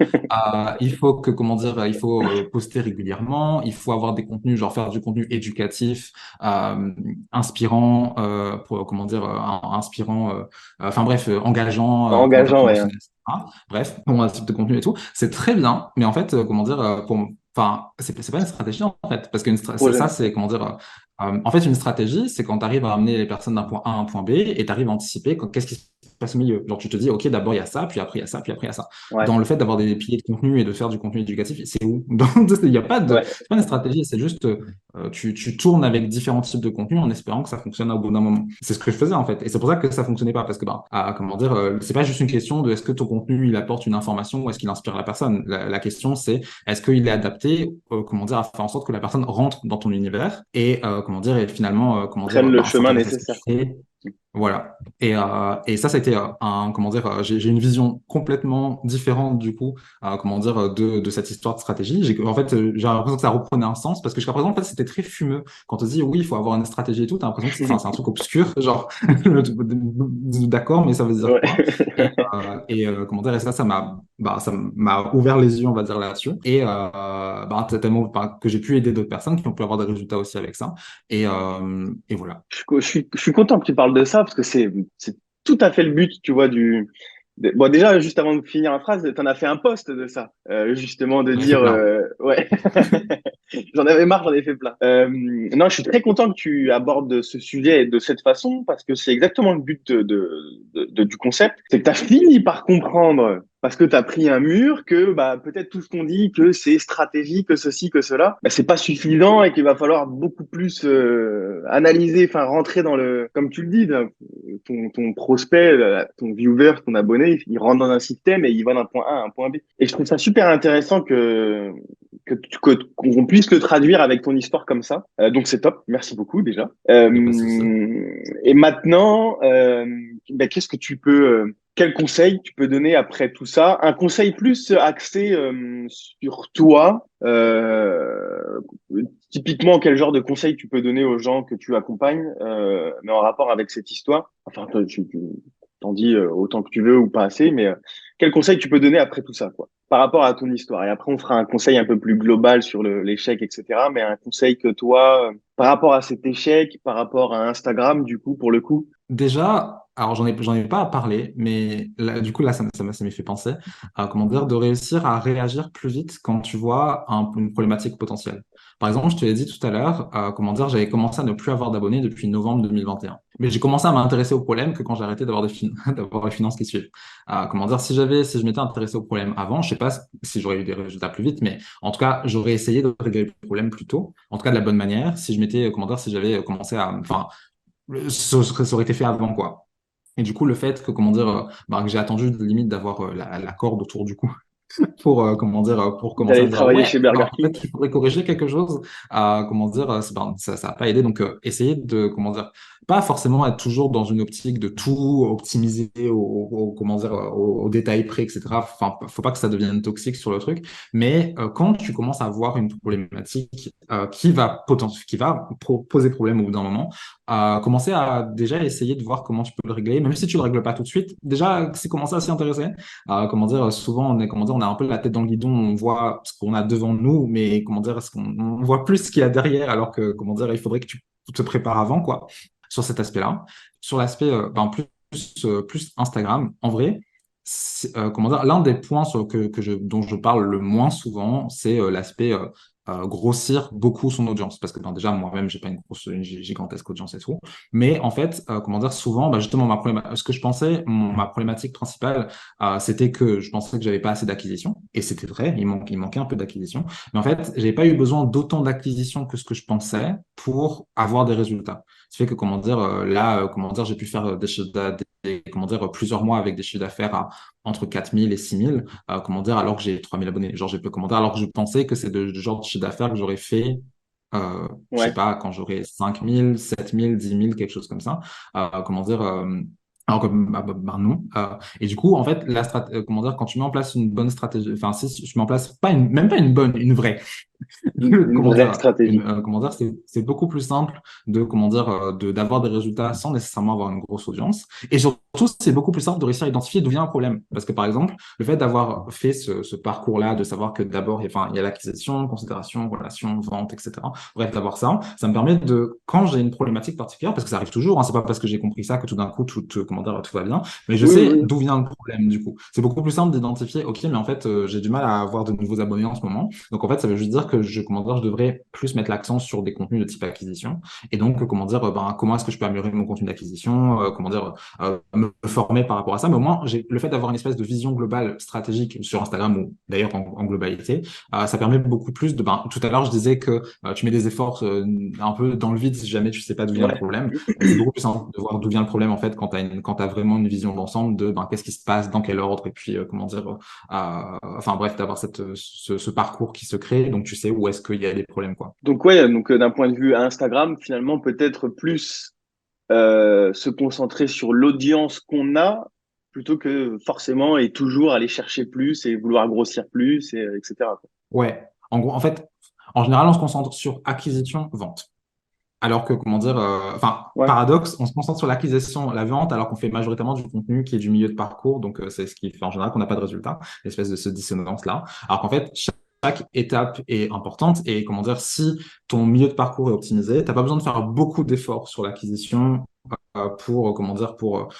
[SPEAKER 1] il faut que, comment dire, il faut poster régulièrement, il faut avoir des contenus, genre faire du contenu éducatif, euh, inspirant, pour, comment dire, inspirant, enfin bref, engageant, comment dire,
[SPEAKER 2] Engageant, ouais, ouais.
[SPEAKER 1] promotionnel, etc. Bref, pour un type de contenu et tout, c'est très bien, mais en fait, comment dire, enfin, c'est pas une stratégie en fait, parce que ça,
[SPEAKER 2] Projet.
[SPEAKER 1] c'est, comment dire, en fait, une stratégie, c'est quand tu arrives à amener les personnes d'un point A à un point B et tu arrives à anticiper qu'est-ce qui se passe au milieu. Genre, tu te dis, OK, d'abord il y a ça, puis après il y a ça, puis après il y a ça.
[SPEAKER 2] Ouais,
[SPEAKER 1] Dans le fait d'avoir des piliers de contenu et de faire du contenu éducatif, c'est où? Il n'y a pas de,
[SPEAKER 2] ouais.
[SPEAKER 1] c'est pas une stratégie, c'est juste tu tournes avec différents types de contenus en espérant que ça fonctionne au bout d'un moment. C'est ce que je faisais en fait. Et c'est pour ça que ça fonctionnait pas. Parce que, ben, comment dire, c'est pas juste une question de est-ce que ton contenu il apporte une information ou est-ce qu'il inspire la personne. La question c'est est-ce qu'il est adapté, comment dire, à faire en sorte que la personne rentre dans ton univers et, comment dire, et finalement, comment
[SPEAKER 2] Prennent
[SPEAKER 1] dire,
[SPEAKER 2] le
[SPEAKER 1] ben,
[SPEAKER 2] chemin
[SPEAKER 1] s'intéresse à ce que
[SPEAKER 2] nécessaire,
[SPEAKER 1] tu
[SPEAKER 2] quoi.
[SPEAKER 1] fais, voilà. Et ça, c'était un, comment dire, j'ai une vision complètement différente du coup, comment dire, de cette histoire de stratégie. En fait, j'ai l'impression que ça reprenait un sens parce que jusqu'à présent, en fait, c'était très fumeux. Quand on se dit oui, il faut avoir une stratégie et tout, t'as l'impression que c'est un truc obscur, genre, d'accord, mais ça veut dire
[SPEAKER 2] Ouais.
[SPEAKER 1] quoi? Comment dire, et ça m'a ouvert les yeux, on va dire là-dessus. Et tellement que j'ai pu aider d'autres personnes qui ont pu avoir des résultats aussi avec ça. Et voilà.
[SPEAKER 2] Je suis content que tu parles de ça parce que c'est tout à fait le but, tu vois, bon, déjà, juste avant de finir la phrase, t'en as fait un post de ça, justement, de
[SPEAKER 1] J'en ai fait
[SPEAKER 2] dire,
[SPEAKER 1] plein.
[SPEAKER 2] ouais, j'en avais marre, j'en ai fait plein. Non, je suis très content que tu abordes ce sujet de cette façon parce que c'est exactement le but du concept. C'est que tu as fini par comprendre, parce que tu as pris un mur, que bah, peut-être tout ce qu'on dit, que c'est stratégie, que ceci, que cela, bah, c'est pas suffisant et qu'il va falloir beaucoup plus analyser, enfin rentrer dans le, comme tu le dis, ton prospect, ton viewer, ton abonné, il rentre dans un système et il va d'un point A à un point B. Et je trouve ça super intéressant qu'on puisse le traduire avec ton histoire comme ça. Donc c'est top, merci beaucoup déjà.
[SPEAKER 1] Il n'y a pas de souci.
[SPEAKER 2] Et maintenant, ben, qu'est-ce que tu peux, quel conseil tu peux donner après tout ça? Un conseil plus axé sur toi. Typiquement, quel genre de conseil tu peux donner aux gens que tu accompagnes, mais en rapport avec cette histoire? Enfin, toi, tu t'en dis autant que tu veux ou pas assez, mais quel conseil tu peux donner après tout ça, quoi, par rapport à ton histoire? Et après, on fera un conseil un peu plus global sur l'échec, etc. Mais un conseil que toi, par rapport à cet échec, par rapport à Instagram, du coup, pour le coup.
[SPEAKER 1] Déjà, alors j'en ai pas à parler, mais là, du coup, là, ça m'est fait penser à, comment dire, de réussir à réagir plus vite quand tu vois une problématique potentielle. Par exemple, je te l'ai dit tout à l'heure, comment dire, j'avais commencé à ne plus avoir d'abonnés depuis novembre 2021. Mais j'ai commencé à m'intéresser au problème que quand j'ai arrêté d'avoir d'avoir les finances qui suivent. Comment dire, si je m'étais intéressé au problème avant, je sais pas si j'aurais eu des résultats plus vite, mais en tout cas, j'aurais essayé de régler le problème plus tôt, en tout cas de la bonne manière, si je m'étais, comment dire, si j'avais commencé à, enfin, ça aurait été fait avant, quoi. Et du coup, le fait que, comment dire, que j'ai attendu limite d'avoir la corde autour du cou comment dire, pour commencer à
[SPEAKER 2] D'aller
[SPEAKER 1] me dire,
[SPEAKER 2] travailler
[SPEAKER 1] ouais,
[SPEAKER 2] chez
[SPEAKER 1] ben,
[SPEAKER 2] Burger King.
[SPEAKER 1] peut-être qu'il faudrait corriger quelque chose. Comment dire, ben, ça n'a pas aidé. Donc, essayer de, comment dire, pas forcément être toujours dans une optique de tout optimiser comment dire, au détail près, etc. Enfin, faut pas que ça devienne toxique sur le truc. Mais quand tu commences à avoir une problématique qui va poser problème au bout d'un moment, commencer à déjà essayer de voir comment tu peux le régler, même si tu le règles pas tout de suite. Déjà, c'est commencer à s'y intéresser. Comment dire, souvent comment dire, on a un peu la tête dans le guidon, on voit ce qu'on a devant nous, mais comment dire, on voit plus ce qu'il y a derrière, alors que comment dire, il faudrait que tu te prépares avant, quoi, sur cet aspect-là. Sur l'aspect plus Instagram, en vrai, comment dire, l'un des points dont je parle le moins souvent, c'est l'aspect grossir beaucoup son audience, parce que ben, déjà moi-même j'ai pas une gigantesque audience et tout, mais en fait, comment dire, souvent, bah, justement, ce que je pensais, ma problématique principale, c'était que je pensais que j'avais pas assez d'acquisition, et c'était vrai, il manquait un peu d'acquisition, mais en fait, j'ai pas eu besoin d'autant d'acquisition que ce que je pensais pour avoir des résultats. Ce qui fait que, comment dire, comment dire, j'ai pu faire comment dire, plusieurs mois avec des chiffres d'affaires à entre 4 000 et 6 000, comment dire, alors que j'ai 3 000 abonnés. Genre, j'ai pu, comment dire, alors que je pensais que c'est le genre de chiffre d'affaires que j'aurais fait je sais
[SPEAKER 2] Ouais.
[SPEAKER 1] pas, quand j'aurai 5 000, 7 000, 10 000, quelque chose comme ça. Comment dire, alors que, non. Et du coup, en fait, comment dire, quand tu mets en place une bonne stratégie, enfin, si je mets en place même pas une bonne, une vraie,
[SPEAKER 2] Une
[SPEAKER 1] comment
[SPEAKER 2] vraie
[SPEAKER 1] dire,
[SPEAKER 2] stratégie.
[SPEAKER 1] comment dire, c'est beaucoup plus simple de, comment dire, d'avoir des résultats sans nécessairement avoir une grosse audience. Et surtout, c'est beaucoup plus simple de réussir à identifier d'où vient un problème. Parce que, par exemple, le fait d'avoir fait ce parcours-là, de savoir que d'abord, il y a l'acquisition, considération, relation, vente, etc. Bref, d'avoir ça, ça me permet de, quand j'ai une problématique particulière, parce que ça arrive toujours, hein, c'est pas parce que j'ai compris ça que tout d'un coup, comment dire, tout va bien, mais je
[SPEAKER 2] Oui,
[SPEAKER 1] sais
[SPEAKER 2] oui.
[SPEAKER 1] d'où vient le problème, du coup. C'est beaucoup plus simple d'identifier, OK, mais en fait, j'ai du mal à avoir de nouveaux abonnés en ce moment. Donc, en fait, ça veut juste dire que comment dire, je devrais plus mettre l'accent sur des contenus de type acquisition. Et donc, comment dire, ben, comment est-ce que je peux améliorer mon contenu d'acquisition, comment dire, me former par rapport à ça. Mais au moins, le fait d'avoir une espèce de vision globale stratégique sur Instagram ou d'ailleurs en globalité, ça permet beaucoup plus de, ben, tout à l'heure, je disais que tu mets des efforts un peu dans le vide si jamais tu sais pas d'où vient le
[SPEAKER 2] Ouais.
[SPEAKER 1] problème. C'est beaucoup plus simple de voir d'où vient le problème, en fait, quand t'as vraiment une vision d'ensemble de, ben, qu'est-ce qui se passe, dans quel ordre, et puis, comment dire, enfin bref, d'avoir ce parcours qui se crée, donc tu sais où est-ce qu'il y a des problèmes, quoi.
[SPEAKER 2] Donc ouais, donc d'un point de vue Instagram, finalement, peut-être plus se concentrer sur l'audience qu'on a plutôt que forcément et toujours aller chercher plus et vouloir grossir plus, et, etc. quoi.
[SPEAKER 1] Ouais, en gros, en fait, en général, on se concentre sur acquisition, vente. Alors que, comment dire, enfin,
[SPEAKER 2] Ouais,
[SPEAKER 1] paradoxe, on se concentre sur l'acquisition, la vente, alors qu'on fait majoritairement du contenu qui est du milieu de parcours. Donc, c'est ce qui fait en général qu'on n'a pas de résultat, l'espèce de ce dissonance-là. Alors qu'en fait, chaque étape est importante et, comment dire, si ton milieu de parcours est optimisé, t'as pas besoin de faire beaucoup d'efforts sur l'acquisition pour, comment dire, pour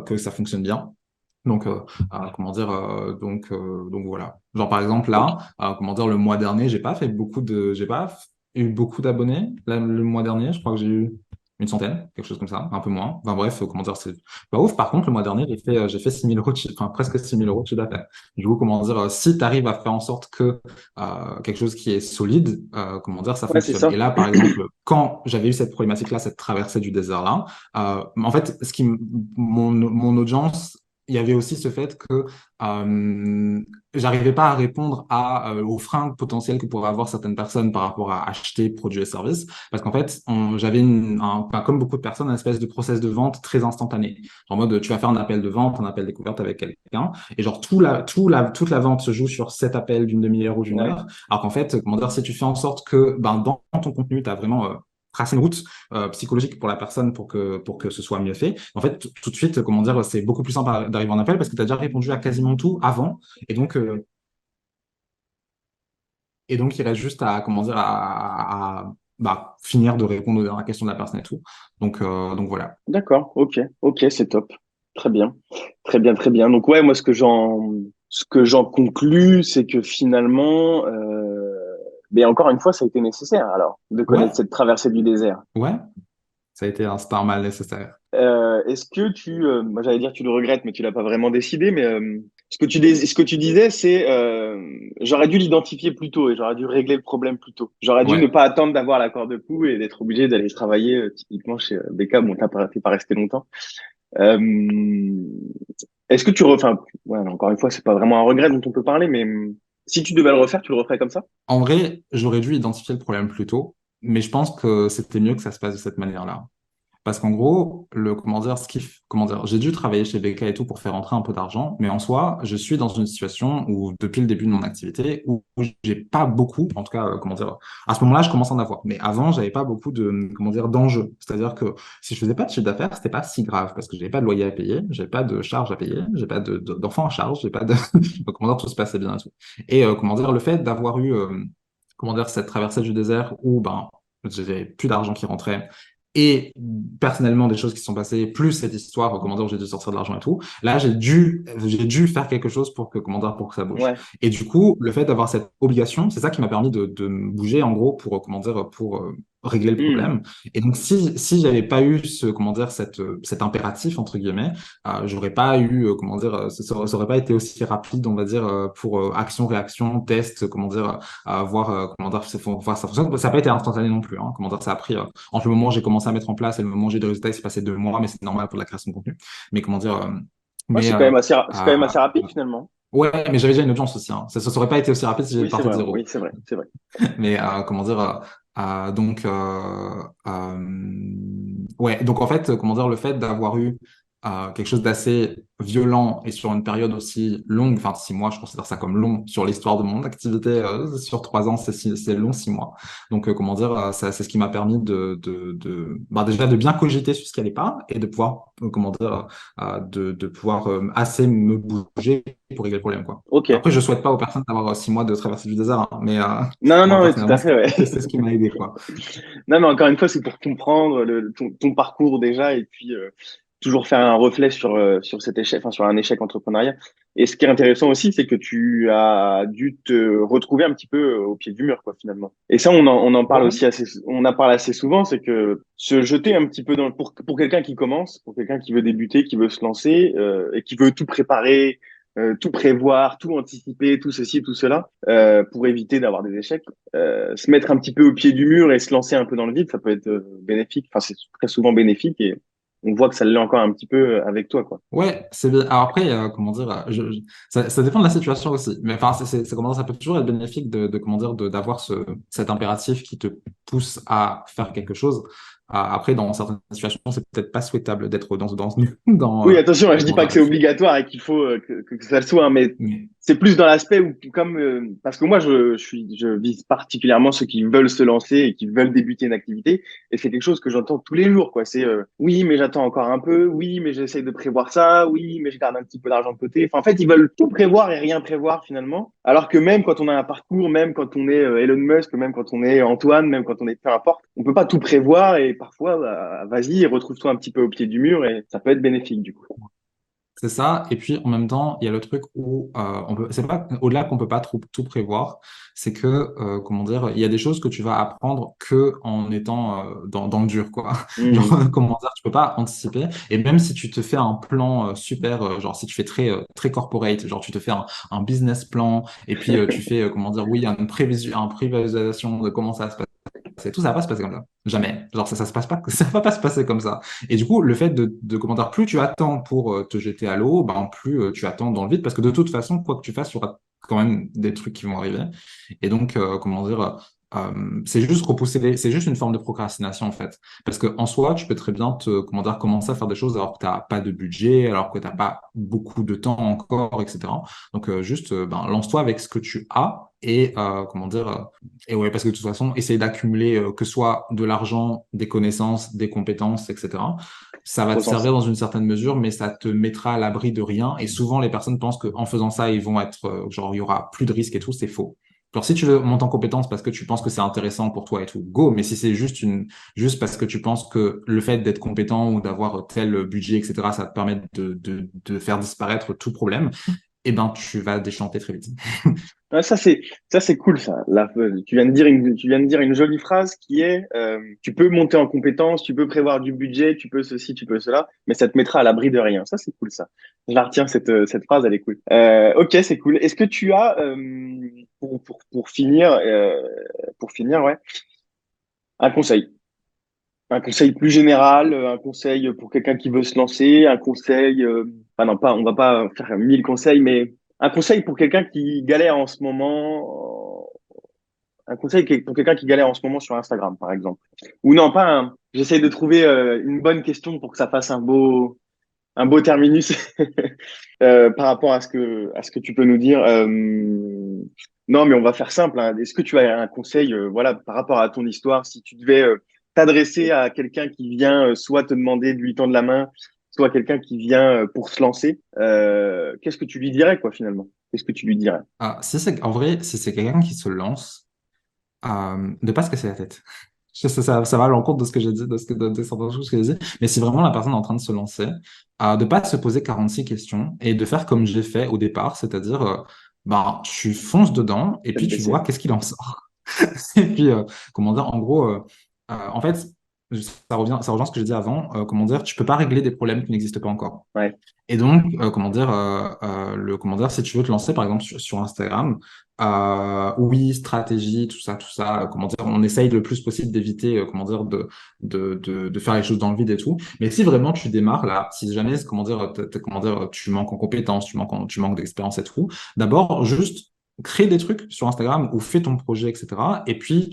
[SPEAKER 1] que ça fonctionne bien. Donc, donc voilà. Genre par exemple
[SPEAKER 2] ok.
[SPEAKER 1] là, comment dire, le mois dernier, j'ai pas eu beaucoup d'abonnés. Là, le mois dernier, je crois que j'ai eu une centaine, quelque chose comme ça, un peu moins. Enfin bref, comment dire, c'est pas ouf. Par contre, le mois dernier, j'ai fait 6 000 euros enfin presque 6 000 euros de chiffre d'affaires. Du coup, comment dire, si tu arrives à faire en sorte que quelque chose qui est solide, comment dire, ça
[SPEAKER 2] Ouais, c'est
[SPEAKER 1] fonctionne. Et
[SPEAKER 2] ça.
[SPEAKER 1] là, par exemple, quand j'avais eu cette problématique-là, cette traversée du désert-là, en fait, mon audience il y avait aussi ce fait que j'arrivais pas à répondre aux freins potentiels que pourraient avoir certaines personnes par rapport à acheter produits et services, parce qu'en fait, j'avais enfin, comme beaucoup de personnes, un espèce de process de vente très instantané. En mode, tu vas faire un appel de vente, un appel découverte avec quelqu'un, et genre toute la vente se joue sur cet appel d'une demi-heure ou d'une
[SPEAKER 2] Ouais.
[SPEAKER 1] heure, alors qu'en fait, comment dire, si tu fais en sorte que ben, dans ton contenu, tu as vraiment tracé une route psychologique pour la personne pour que ce soit mieux fait. En fait, tout de suite, comment dire, c'est beaucoup plus simple d'arriver en appel parce que tu as déjà répondu à quasiment tout avant. Et donc, euh, et donc il reste juste à, comment dire, bah, finir de répondre à la question de la personne et tout. Donc voilà.
[SPEAKER 2] D'accord. Ok. Ok, c'est top. Très bien. Très bien, très bien. Donc ouais, moi ce que j'en conclus, c'est que finalement, mais encore une fois, ça a été nécessaire alors de connaître
[SPEAKER 1] Ouais,
[SPEAKER 2] cette traversée du désert.
[SPEAKER 1] ouais, ça a été un star mal nécessaire.
[SPEAKER 2] Est-ce que moi j'allais dire tu le regrettes, mais tu l'as pas vraiment décidé, mais ce que tu disais, c'est j'aurais dû l'identifier plus tôt et j'aurais dû régler le problème plus tôt. J'aurais dû ne
[SPEAKER 1] Ouais.
[SPEAKER 2] pas attendre d'avoir l'accord de coup et d'être obligé d'aller travailler typiquement chez Beckham, bon t'as pas rester longtemps. Euh, est-ce que enfin, Ouais, alors, encore une fois, c'est pas vraiment un regret dont on peut parler, mais si tu devais le refaire, tu le referais comme ça?
[SPEAKER 1] En vrai, j'aurais dû identifier le problème plus tôt, mais je pense que c'était mieux que ça se passe de cette manière-là. Parce qu'en gros, comment dire, comment dire, j'ai dû travailler chez BK et tout pour faire rentrer un peu d'argent, mais en soi, je suis dans une situation où, depuis le début de mon activité, où j'ai pas beaucoup, en tout cas, comment dire, à ce moment-là, je commence à en avoir. Mais avant, j'avais pas beaucoup de, comment dire, d'enjeux. C'est-à-dire que si je faisais pas de chiffre d'affaires, c'était pas si grave parce que j'avais pas de loyer à payer, j'avais pas de charges à payer, j'ai pas d'enfants à charge, j'ai pas de, donc, comment dire, tout se passait bien et tout. Et, comment dire, le fait d'avoir eu, comment dire, cette traversée du désert où, ben, j'avais plus d'argent qui rentrait, et personnellement des choses qui sont passées, plus cette histoire, comment dire, où j'ai dû sortir de l'argent et tout. Là, j'ai dû faire quelque chose pour que, comment dire, pour que ça bouge.
[SPEAKER 2] Ouais.
[SPEAKER 1] Et du coup, le fait d'avoir cette obligation, c'est ça qui m'a permis de me bouger, en gros, pour, comment dire, pour régler le
[SPEAKER 2] Hmm.
[SPEAKER 1] problème. Et donc, si j'avais pas eu ce, comment dire, cet impératif, entre guillemets, j'aurais pas eu, comment dire, ça aurait pas été aussi rapide, on va dire, pour action, réaction, test, comment dire, voir, comment dire, voir ça fonctionne. Ça n'a pas été instantané non plus, hein. Comment dire, ça a pris, entre le moment où j'ai commencé à mettre en place et le moment où j'ai eu des résultats, il s'est passé 2 mois, mais c'est normal pour la création de contenu. Mais comment dire,
[SPEAKER 2] Ouais,
[SPEAKER 1] mais
[SPEAKER 2] c'est quand même assez rapide finalement.
[SPEAKER 1] ouais, mais j'avais déjà une audience aussi, hein. Ça aurait pas été aussi rapide si j'avais
[SPEAKER 2] Oui, c'est
[SPEAKER 1] parti de
[SPEAKER 2] vrai. Oui,
[SPEAKER 1] zéro.
[SPEAKER 2] c'est vrai. C'est vrai.
[SPEAKER 1] Mais comment dire, donc ouais, donc en fait, comment dire, le fait d'avoir eu quelque chose d'assez violent et sur une période aussi longue, enfin 6 mois, je considère ça comme long sur l'histoire de mon activité, sur 3 ans, c'est long 6 mois. Donc comment dire, ça, c'est ce qui m'a permis bah, déjà de bien cogiter sur ce qui allait pas et de pouvoir, comment dire, de pouvoir assez me bouger pour régler le problème, quoi.
[SPEAKER 2] Ok.
[SPEAKER 1] Après, je souhaite pas aux personnes d'avoir 6 mois de traversée du désert, hein, mais
[SPEAKER 2] Non,
[SPEAKER 1] moi,
[SPEAKER 2] non, oui, tout à
[SPEAKER 1] personnellement,
[SPEAKER 2] fait, ouais.
[SPEAKER 1] c'est ce qui m'a aidé, quoi.
[SPEAKER 2] Non, mais encore une fois, c'est pour comprendre ton parcours déjà et puis toujours faire un reflet sur cet échec, enfin sur un échec entrepreneurial. Et ce qui est intéressant aussi, c'est que tu as dû te retrouver un petit peu au pied du mur, quoi, finalement. Et ça, on en parle
[SPEAKER 1] Ouais,
[SPEAKER 2] aussi on en parle assez souvent, c'est que se jeter un petit peu pour quelqu'un qui commence, pour quelqu'un qui veut débuter, qui veut se lancer et qui veut tout préparer, tout prévoir, tout anticiper, tout ceci, tout cela, pour éviter d'avoir des échecs se mettre un petit peu au pied du mur et se lancer un peu dans le vide, ça peut être bénéfique. Enfin, c'est très souvent bénéfique et on voit que ça l'est encore un petit peu avec toi, quoi.
[SPEAKER 1] ouais, c'est bien. Alors après, comment dire, ça dépend de la situation aussi. Mais enfin, comment dire, ça peut toujours être bénéfique comment dire, d'avoir cet impératif qui te pousse à faire quelque chose. Après, dans certaines situations, c'est peut-être pas souhaitable d'être
[SPEAKER 2] Oui, attention, je dis
[SPEAKER 1] comment
[SPEAKER 2] pas
[SPEAKER 1] dire,
[SPEAKER 2] que c'est obligatoire et qu'il faut que ça le soit, hein, mais
[SPEAKER 1] mais,
[SPEAKER 2] c'est plus dans l'aspect où, comme, parce que moi, je vise particulièrement ceux qui veulent se lancer et qui veulent débuter une activité, et c'est quelque chose que j'entends tous les jours, quoi. C'est oui, mais j'attends encore un peu, oui, mais j'essaye de prévoir ça, oui, mais je garde un petit peu d'argent de côté. Enfin, en fait, ils veulent tout prévoir et rien prévoir finalement, alors que même quand on a un parcours, même quand on est Elon Musk, même quand on est Antoine, même quand on est peu importe, on peut pas tout prévoir et parfois, bah, vas-y, retrouve-toi un petit peu au pied du mur et ça peut être bénéfique du coup.
[SPEAKER 1] c'est ça. Et puis en même temps, il y a le truc où c'est pas au-delà qu'on peut pas tout prévoir, c'est que comment dire, il y a des choses que tu vas apprendre que en étant dans le dur, quoi. Genre
[SPEAKER 2] Hmm.
[SPEAKER 1] comment dire, tu peux pas anticiper. Et même si tu te fais un plan super, genre si tu fais très corporate, genre tu te fais un business plan et puis tu fais comment dire, oui, une prévisualisation de comment ça va se passer. Tout ça va pas se passer comme ça. Jamais. Genre, ça se passe pas, ça va pas se passer comme ça. Et du coup, le fait comment dire, plus tu attends pour te jeter à l'eau, ben, plus tu attends dans le vide, parce que de toute façon, quoi que tu fasses, il y aura quand même des trucs qui vont arriver. Et donc, comment dire, c'est juste c'est juste une forme de procrastination, en fait. Parce que en soi, tu peux très bien comment dire, commencer à faire des choses alors que tu n'as pas de budget, alors que tu n'as pas beaucoup de temps encore, etc. Donc, juste, ben, lance-toi avec ce que tu as et, comment dire, et ouais, parce que de toute façon, essayer d'accumuler que ce soit de l'argent, des connaissances, des compétences, etc. Ça va
[SPEAKER 2] Trop
[SPEAKER 1] te servir
[SPEAKER 2] sens.
[SPEAKER 1] dans une certaine mesure, mais ça te mettra à l'abri de rien. Et souvent, les personnes pensent qu'en faisant ça, ils vont être, genre, il y aura plus de risques et tout, c'est faux. Alors, si tu veux monter en compétence parce que tu penses que c'est intéressant pour toi et tout, go. Mais si c'est juste parce que tu penses que le fait d'être compétent ou d'avoir tel budget, etc., ça te permet de faire disparaître tout problème, eh ben, tu vas déchanter très vite.
[SPEAKER 2] Ouais, ça c'est cool ça. Là, tu viens de dire une jolie phrase qui est tu peux monter en compétence, tu peux prévoir du budget, tu peux ceci, tu peux cela, mais ça te mettra à l'abri de rien. Ça c'est cool ça. Je la retiens cette phrase, elle est cool. Ok, c'est cool. Est-ce que tu as pour finir ouais un conseil? Un conseil plus général, un conseil pour quelqu'un qui veut se lancer, un conseil enfin non pas, on va pas faire 1000 conseils, mais un conseil pour quelqu'un qui galère en ce moment, un conseil pour quelqu'un qui galère en ce moment sur Instagram, par exemple. Ou non, pas un, j'essaye de trouver une bonne question pour que ça fasse un beau terminus par rapport à ce que tu peux nous dire. Non, mais on va faire simple, hein. Est-ce que tu as un conseil, voilà, par rapport à ton histoire, si tu devais t'adresser à quelqu'un qui vient soit te demander de lui tendre la main, soit quelqu'un qui vient pour se lancer, qu'est-ce que tu lui dirais, quoi, finalement? Qu'est-ce que tu lui dirais?
[SPEAKER 1] Si c'est, en vrai, si c'est quelqu'un qui se lance, de pas se casser la tête. Ça va à l'encontre de ce que j'ai dit, de certaines choses que j'ai dit. Mais si vraiment la personne est en train de se lancer, de pas se poser 46 questions et de faire comme j'ai fait au départ, c'est-à-dire, ben, tu fonces dedans et
[SPEAKER 2] Tête
[SPEAKER 1] puis tu vois
[SPEAKER 2] baissée.
[SPEAKER 1] qu'est-ce qu'il en sort. Et puis, comment dire, en gros, en fait, ça rejoint ce que j'ai dit avant. Comment dire, tu peux pas régler des problèmes qui n'existent pas encore.
[SPEAKER 2] Ouais.
[SPEAKER 1] Et donc, comment dire, si tu veux te lancer, par exemple, sur Instagram, oui, stratégie, tout ça, comment dire, on essaye le plus possible d'éviter, comment dire, de faire les choses dans le vide et tout. Mais si vraiment tu démarres là, si jamais, comment dire, comment dire, tu manques en compétences, tu manques d'expérience et tout, d'abord, juste crée des trucs sur Instagram ou fais ton projet, etc. Et puis,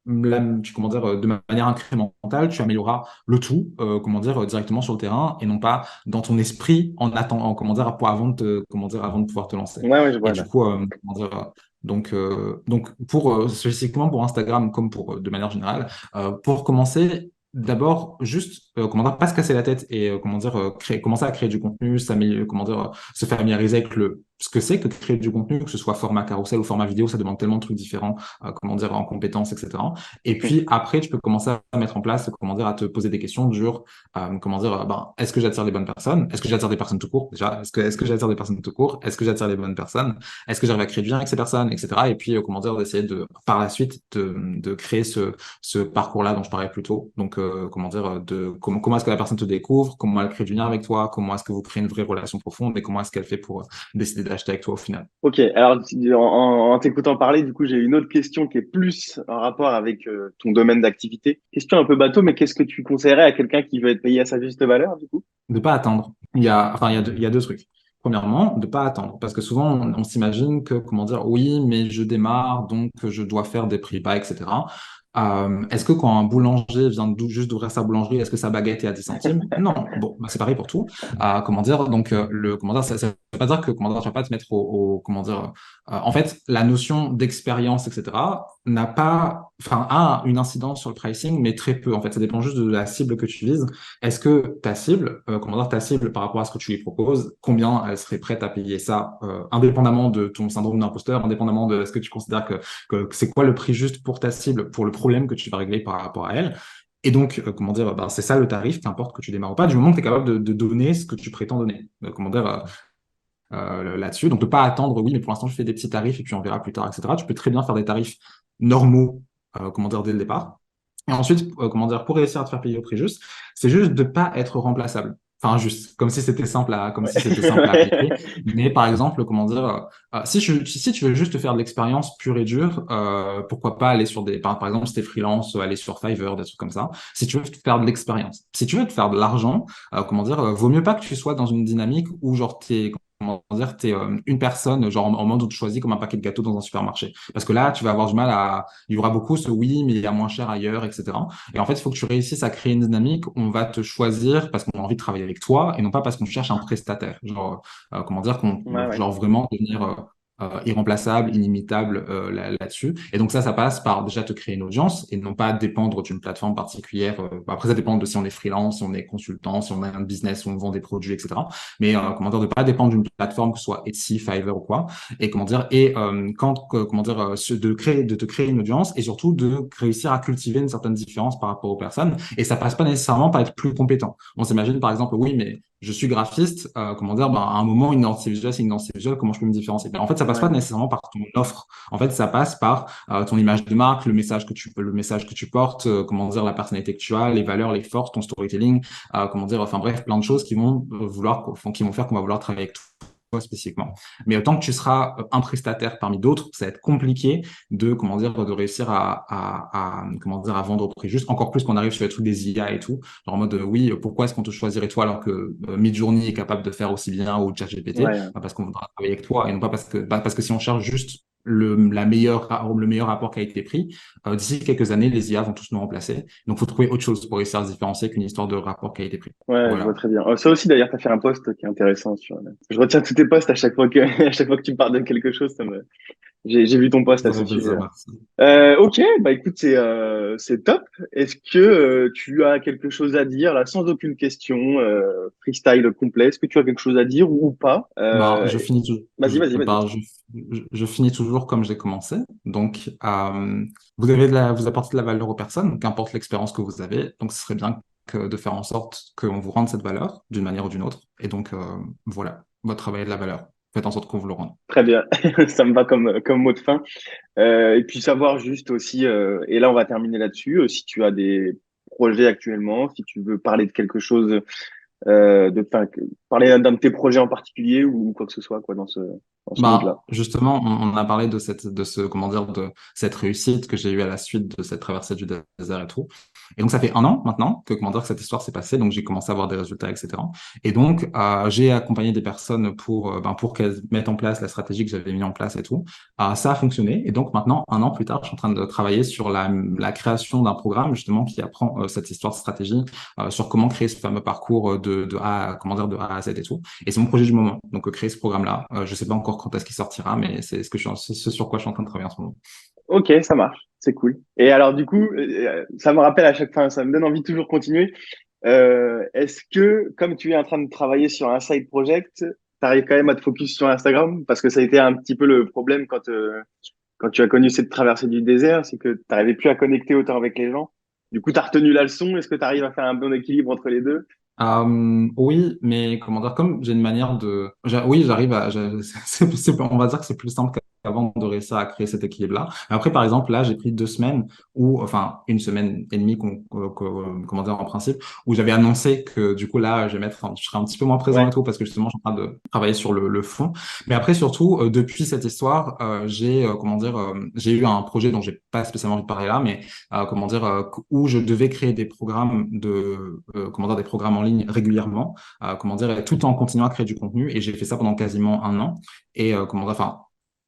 [SPEAKER 1] comment dire, de manière incrémentale, tu amélioreras le tout, comment dire, directement sur le terrain et non pas dans ton esprit en attendant, comment dire, comment dire, avant de pouvoir te lancer.
[SPEAKER 2] Ouais, ouais, je
[SPEAKER 1] Et
[SPEAKER 2] vois
[SPEAKER 1] du
[SPEAKER 2] là.
[SPEAKER 1] coup, comment dire, donc pour spécifiquement pour Instagram comme pour de manière générale, pour commencer, d'abord juste comment dire, pas se casser la tête et comment dire, commencer à créer du contenu, comment dire, se familiariser avec le ce que c'est que créer du contenu, que ce soit format carrousel ou format vidéo, ça demande tellement de trucs différents, comment dire, en compétences, etc. Et puis après, tu peux commencer à mettre en place, comment dire, à te poser des questions dures comment dire, ben, est-ce que j'attire les bonnes personnes? Est-ce que j'attire des personnes tout court déjà? Est-ce que j'attire des personnes tout court? Est-ce que j'attire les bonnes personnes? Est-ce que j'arrive à créer du lien avec ces personnes, etc. Et puis, comment dire, d'essayer de, par la suite, de créer ce parcours-là dont je parlais plus tôt. Donc, comment dire, comment est-ce que la personne te découvre? Comment elle crée du lien avec toi? Comment est-ce que vous créez une vraie relation profonde? Et comment est-ce qu'elle fait pour décider d'acheter avec toi au final?
[SPEAKER 2] Ok, alors en t'écoutant parler, du coup, j'ai une autre question qui est plus en rapport avec ton domaine d'activité. Question un peu bateau, mais qu'est-ce que tu conseillerais à quelqu'un qui veut être payé à sa juste valeur, du coup?
[SPEAKER 1] De pas attendre. Il y a deux trucs. Premièrement, de pas attendre, parce que souvent on s'imagine que, comment dire, oui, mais je démarre, donc je dois faire des prix bas, etc. Est-ce que quand un boulanger vient juste d'ouvrir sa boulangerie, est-ce que sa baguette est à 10 centimes? Non. Bon, bah, c'est pareil pour tout. Comment dire, donc comment dire, ça veut pas dire que comment dire, tu vas pas te mettre comment dire, en fait, la notion d'expérience, etc. n'a pas, enfin, a une incidence sur le pricing, mais très peu. En fait, ça dépend juste de la cible que tu vises. Est-ce que ta cible, comment dire, ta cible par rapport à ce que tu lui proposes, combien elle serait prête à payer ça, indépendamment de ton syndrome d'imposteur, indépendamment de ce que tu considères que c'est quoi le prix juste pour ta cible, pour le problème que tu vas régler par rapport à elle. Et donc, comment dire, ben, c'est ça le tarif, qu'importe que tu démarres ou pas, du moment que tu es capable de donner ce que tu prétends donner. Comment dire, là-dessus. Donc, de pas attendre, oui, mais pour l'instant, je fais des petits tarifs et puis on verra plus tard, etc. Tu peux très bien faire des tarifs normaux, comment dire, dès le départ. Et ensuite, comment dire, pour réussir à te faire payer au prix juste, c'est juste de pas être remplaçable. Enfin, juste, comme
[SPEAKER 2] Ouais.
[SPEAKER 1] si c'était simple à appliquer. Mais par exemple, comment dire, si tu veux juste faire de l'expérience pure et dure, pourquoi pas aller sur par exemple, si t'es freelance, aller sur Fiverr, des trucs comme ça. Si tu veux faire de l'expérience, si tu veux te faire de l'argent, comment dire, vaut mieux pas que tu sois dans une dynamique où genre comment dire, t'es une personne, genre en mode où tu choisis comme un paquet de gâteaux dans un supermarché. Parce que là, tu vas avoir du mal il y aura beaucoup ce oui, mais il y a moins cher ailleurs, etc. Et en fait, il faut que tu réussisses à créer une dynamique où on va te choisir parce qu'on a envie de travailler avec toi et non pas parce qu'on cherche un prestataire. Genre, comment dire,
[SPEAKER 2] Ouais, ouais.
[SPEAKER 1] genre vraiment devenir irremplaçable, inimitable là-dessus. Et donc ça passe par déjà te créer une audience et non pas dépendre d'une plateforme particulière. Après, ça dépend de si on est freelance, si on est consultant, si on a un business, si on vend des produits, etc. Mais comment dire, de pas dépendre d'une plateforme, que ce soit Etsy, Fiverr ou quoi. Et comment dire, et comment dire, de te créer une audience et surtout de réussir à cultiver une certaine différence par rapport aux personnes. Et ça passe pas nécessairement par être plus compétent. On s'imagine par exemple, oui, mais je suis graphiste, comment dire, ben, à un moment, une identité visuelle, c'est une identité visuelle, comment je peux me différencier? Ben, en fait, ça passe pas
[SPEAKER 2] Ouais.
[SPEAKER 1] nécessairement par ton offre. En fait, ça passe par ton image de marque, le message que tu portes, comment dire, la personnalité que tu as, les valeurs, les forces, ton storytelling, comment dire, enfin bref, plein de choses qui vont qui vont faire qu'on va vouloir travailler avec toi. spécifiquement. Mais autant que tu seras un prestataire parmi d'autres, ça va être compliqué de, comment dire, de réussir comment dire, à vendre au prix juste. Encore plus qu'on arrive sur les trucs des IA et tout. Genre en mode, oui, pourquoi est-ce qu'on te choisirait toi alors que Midjourney est capable de faire aussi bien ou ChatGPT?
[SPEAKER 2] Ouais,
[SPEAKER 1] Parce qu'on voudra travailler avec toi et non pas parce que si on cherche juste le meilleur rapport qualité-prix, d'ici quelques années, les IA vont tous nous remplacer. Donc, il faut trouver autre chose pour réussir à se différencier qu'une histoire de rapport qualité-prix.
[SPEAKER 2] ouais, je vois
[SPEAKER 1] Voilà.
[SPEAKER 2] très bien. Ça aussi, d'ailleurs, tu as fait un post qui est intéressant je retiens tous tes posts à chaque fois que, à chaque fois que tu me parles de quelque chose, j'ai vu ton post à
[SPEAKER 1] Ça
[SPEAKER 2] ce
[SPEAKER 1] fait plaisir,
[SPEAKER 2] sujet-là.
[SPEAKER 1] merci.
[SPEAKER 2] Ok, bah écoute, c'est top. Est-ce que tu as quelque chose à dire là, sans aucune question, freestyle complet? Est-ce que tu as quelque chose à dire ou pas?
[SPEAKER 1] Ben, je finis toujours,
[SPEAKER 2] Vas-y.
[SPEAKER 1] je finis toujours comme j'ai commencé. Donc, vous apportez de la valeur aux personnes, qu'importe l'expérience que vous avez. Donc, ce serait bien de faire en sorte qu'on vous rende cette valeur d'une manière ou d'une autre. Et donc, voilà, votre travail est de la valeur. Faites en sorte qu'on vous le rende.
[SPEAKER 2] Très bien, ça me va comme mot de fin. Et puis savoir juste aussi, et là on va terminer là-dessus, si tu as des projets actuellement, si tu veux parler de quelque chose, enfin, parler d'un de tes projets en particulier ou quoi que ce soit quoi dans ce mood-là.
[SPEAKER 1] Bah, justement, on a parlé comment dire, de cette réussite que j'ai eue à la suite de cette traversée du désert et tout. Et donc, ça fait un an maintenant comment dire, que cette histoire s'est passée. Donc, j'ai commencé à avoir des résultats, etc. Et donc, j'ai accompagné des personnes pour qu'elles mettent en place la stratégie que j'avais mis en place et tout. Ça a fonctionné. Et donc, maintenant, un an plus tard, je suis en train de travailler sur la création d'un programme, justement, qui apprend cette histoire de stratégie, sur comment créer ce fameux parcours comment dire, de A à Z et tout. Et c'est mon projet du moment. Donc, créer ce programme-là. Je sais pas encore quand est-ce qu'il sortira, mais c'est ce sur quoi je suis en train de travailler en ce moment.
[SPEAKER 2] Ok, ça marche, c'est cool. Et alors du coup, ça me rappelle à chaque fin, ça me donne envie de toujours continuer. Est-ce que, comme tu es en train de travailler sur un side project, tu arrives quand même à te focus sur Instagram? Parce que ça a été un petit peu le problème quand tu as connu cette traversée du désert, c'est que tu n'arrivais plus à connecter autant avec les gens. Du coup, tu as retenu la leçon. Est-ce que tu arrives à faire un bon équilibre entre les deux?
[SPEAKER 1] Oui, mais comment dire, comme j'ai une manière oui, j'arrive on va dire que c'est plus simple qu'avant de réussir à créer cet équilibre-là. Après, par exemple, là, j'ai pris 2 semaines enfin, une semaine et demie, comment dire, en principe, où j'avais annoncé que, du coup, là, je serai un petit peu moins présent et
[SPEAKER 2] Ouais,
[SPEAKER 1] tout, parce que justement, je suis en train de travailler sur le fond. Mais après, surtout, depuis cette histoire, comment dire, j'ai eu un projet dont j'ai pas spécialement envie de parler là, mais comment dire, où je devais créer des programmes comment dire, des programmes en ligne régulièrement, comment dire, et tout en continuant à créer du contenu. Et j'ai fait ça pendant quasiment un an. Et comment dire, enfin,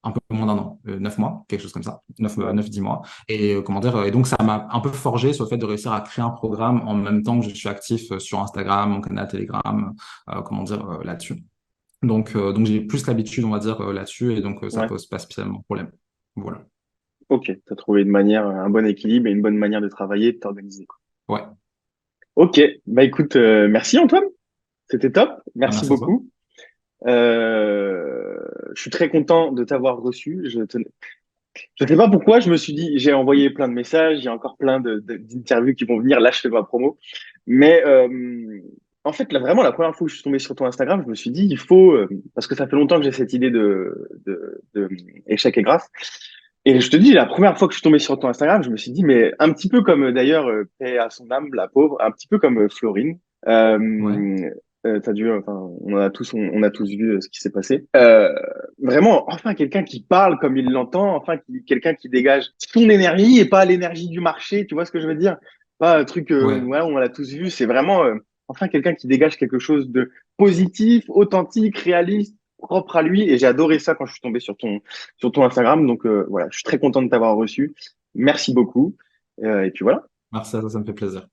[SPEAKER 1] un peu moins d'un an, 9 mois, quelque chose comme ça,
[SPEAKER 2] ouais.
[SPEAKER 1] 9, 10 mois. Et comment dire, et donc ça m'a un peu forgé sur le fait de réussir à créer un programme en même temps que je suis actif sur Instagram, mon canal Telegram, comment dire, là-dessus. Donc j'ai plus l'habitude, on va dire, là-dessus, et donc ça
[SPEAKER 2] Ouais.
[SPEAKER 1] pose pas spécialement de problème. Voilà.
[SPEAKER 2] Ok, tu as trouvé un bon équilibre et une bonne manière de travailler, de t'organiser, quoi.
[SPEAKER 1] Ouais.
[SPEAKER 2] Ok, bah écoute, merci Antoine, c'était top,
[SPEAKER 1] Ah,
[SPEAKER 2] merci
[SPEAKER 1] merci à toi.
[SPEAKER 2] beaucoup. Je suis très content de t'avoir reçu. Je sais pas pourquoi, je me suis dit, j'ai envoyé plein de messages, il y a encore plein d'interviews qui vont venir. Là, je fais ma promo. Mais en fait, là, vraiment, la première fois que je suis tombé sur ton Instagram, je me suis dit, il faut, parce que ça fait longtemps que j'ai cette idée de échec et grâce. Et je te dis, la première fois que je suis tombé sur ton Instagram, je me suis dit, mais un petit peu comme d'ailleurs, paix à son âme, la pauvre, un petit peu comme Florine.
[SPEAKER 1] Ouais.
[SPEAKER 2] T'as dû, enfin, on a tous vu ce qui s'est passé. Vraiment, enfin, quelqu'un qui parle comme il l'entend, enfin, quelqu'un qui dégage son énergie et pas l'énergie du marché. Tu vois ce que je veux dire? Pas un truc,
[SPEAKER 1] Ouais.
[SPEAKER 2] voilà, on l'a tous vu. C'est vraiment, enfin, quelqu'un qui dégage quelque chose de positif, authentique, réaliste, propre à lui. Et j'ai adoré ça quand je suis tombé sur ton Instagram. Donc voilà, je suis très content de t'avoir reçu. Merci beaucoup. Et puis voilà.
[SPEAKER 1] Merci à toi, ça me fait plaisir.